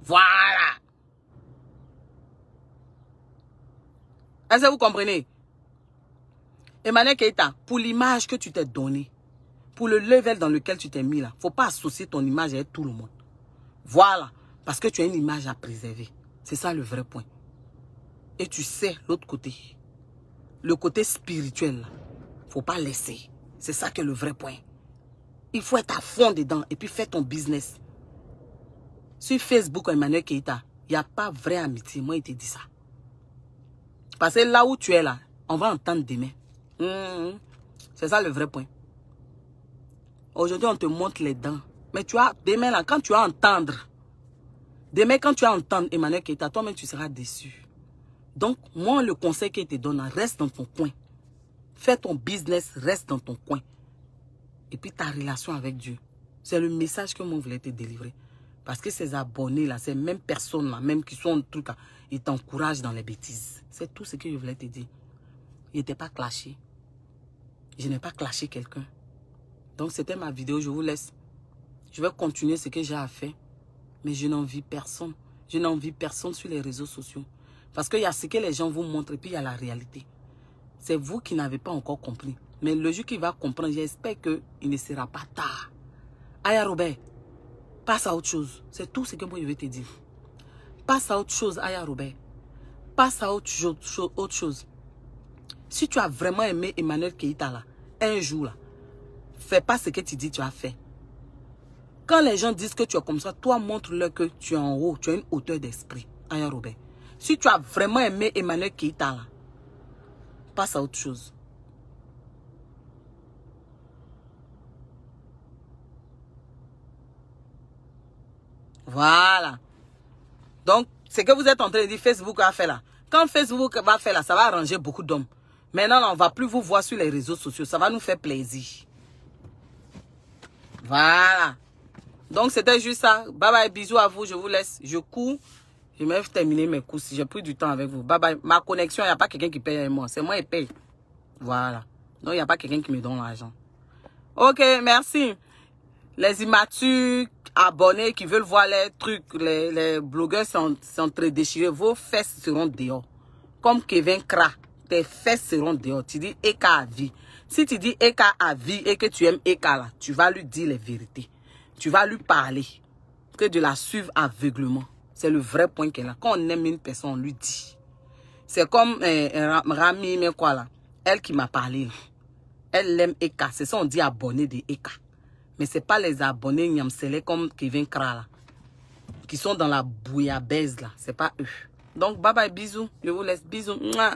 Voilà. Est-ce que vous comprenez? Emmanuel Keïta, pour l'image que tu t'es donnée, pour le level dans lequel tu t'es mis là, il ne faut pas associer ton image avec tout le monde. Voilà. Parce que tu as une image à préserver. C'est ça le vrai point. Et tu sais l'autre côté. Le côté spirituel là. Il ne faut pas laisser. C'est ça que le vrai point. Il faut être à fond dedans et puis faire ton business. Sur Facebook, Emmanuel Keïta, il n'y a pas vraie amitié. Moi, il te dit ça. Parce que là où tu es là, on va entendre demain. C'est ça le vrai point. Aujourd'hui, on te montre les dents. Mais tu as, demain, là, quand tu vas entendre, Emmanuel Keïta, toi-même, tu seras déçu. Donc, moi, le conseil qu'il te donne, reste dans ton coin. Fais ton business, reste dans ton coin. Et puis ta relation avec Dieu. C'est le message que moi je voulais te délivrer. Parce que ces abonnés-là, ces mêmes personnes-là, même qui sont trucs, ils t'encouragent dans les bêtises. C'est tout ce que je voulais te dire. Il n'était pas clashé. Je n'ai pas clashé quelqu'un. Donc c'était ma vidéo, je vous laisse. Je vais continuer ce que j'ai à faire. Mais je n'envie personne. Je n'envie personne sur les réseaux sociaux. Parce qu'il y a ce que les gens vous montrent et puis il y a la réalité. C'est vous qui n'avez pas encore compris. Mais le jour qu'il va comprendre, j'espère qu'il ne sera pas tard. Aya Robert, passe à autre chose. C'est tout ce que moi je vais te dire. Passe à autre chose, Aya Robert. Passe à autre chose. Si tu as vraiment aimé Emmanuel Keïta là, un jour là, fais pas ce que tu dis tu as fait. Quand les gens disent que tu es comme ça, toi montre-leur que tu es en haut, tu as une hauteur d'esprit, Aya Robert. Si tu as vraiment aimé Emmanuel Keïta là, passe à autre chose. Voilà. Donc, ce que vous êtes en train de dire, Facebook va faire là. Quand Facebook va faire là, ça va arranger beaucoup d'hommes. Maintenant, on ne va plus vous voir sur les réseaux sociaux. Ça va nous faire plaisir. Voilà. Donc, c'était juste ça. Bye bye, bisous à vous. Je vous laisse. Je cours. Je vais terminer mes courses. J'ai pris du temps avec vous. Bye bye. Ma connexion, il n'y a pas quelqu'un qui paye avec moi. C'est moi qui paye. Voilà. Donc, il n'y a pas quelqu'un qui me donne l'argent. Ok, merci. Les immatures abonnés qui veulent voir les trucs, les blogueurs sont très déchirés. Vos fesses seront dehors. Comme Kevin Kra, tes fesses seront dehors. Tu dis Eka à vie. Si tu dis Eka à vie et que tu aimes Eka là, tu vas lui dire les vérités. Tu vas lui parler. Que de la suivre aveuglement. C'est le vrai point qu'elle a. Quand on aime une personne, on lui dit. C'est comme Rami, mais quoi là. Elle qui m'a parlé. Elle aime Eka. C'est ça on dit abonné de Eka. Mais ce n'est pas les abonnés Niamsele comme Kevin Kra là, qui sont dans la bouillabaisse là. Ce n'est pas eux. Donc, bye bye, bisous. Je vous laisse. Bisous. Mouah.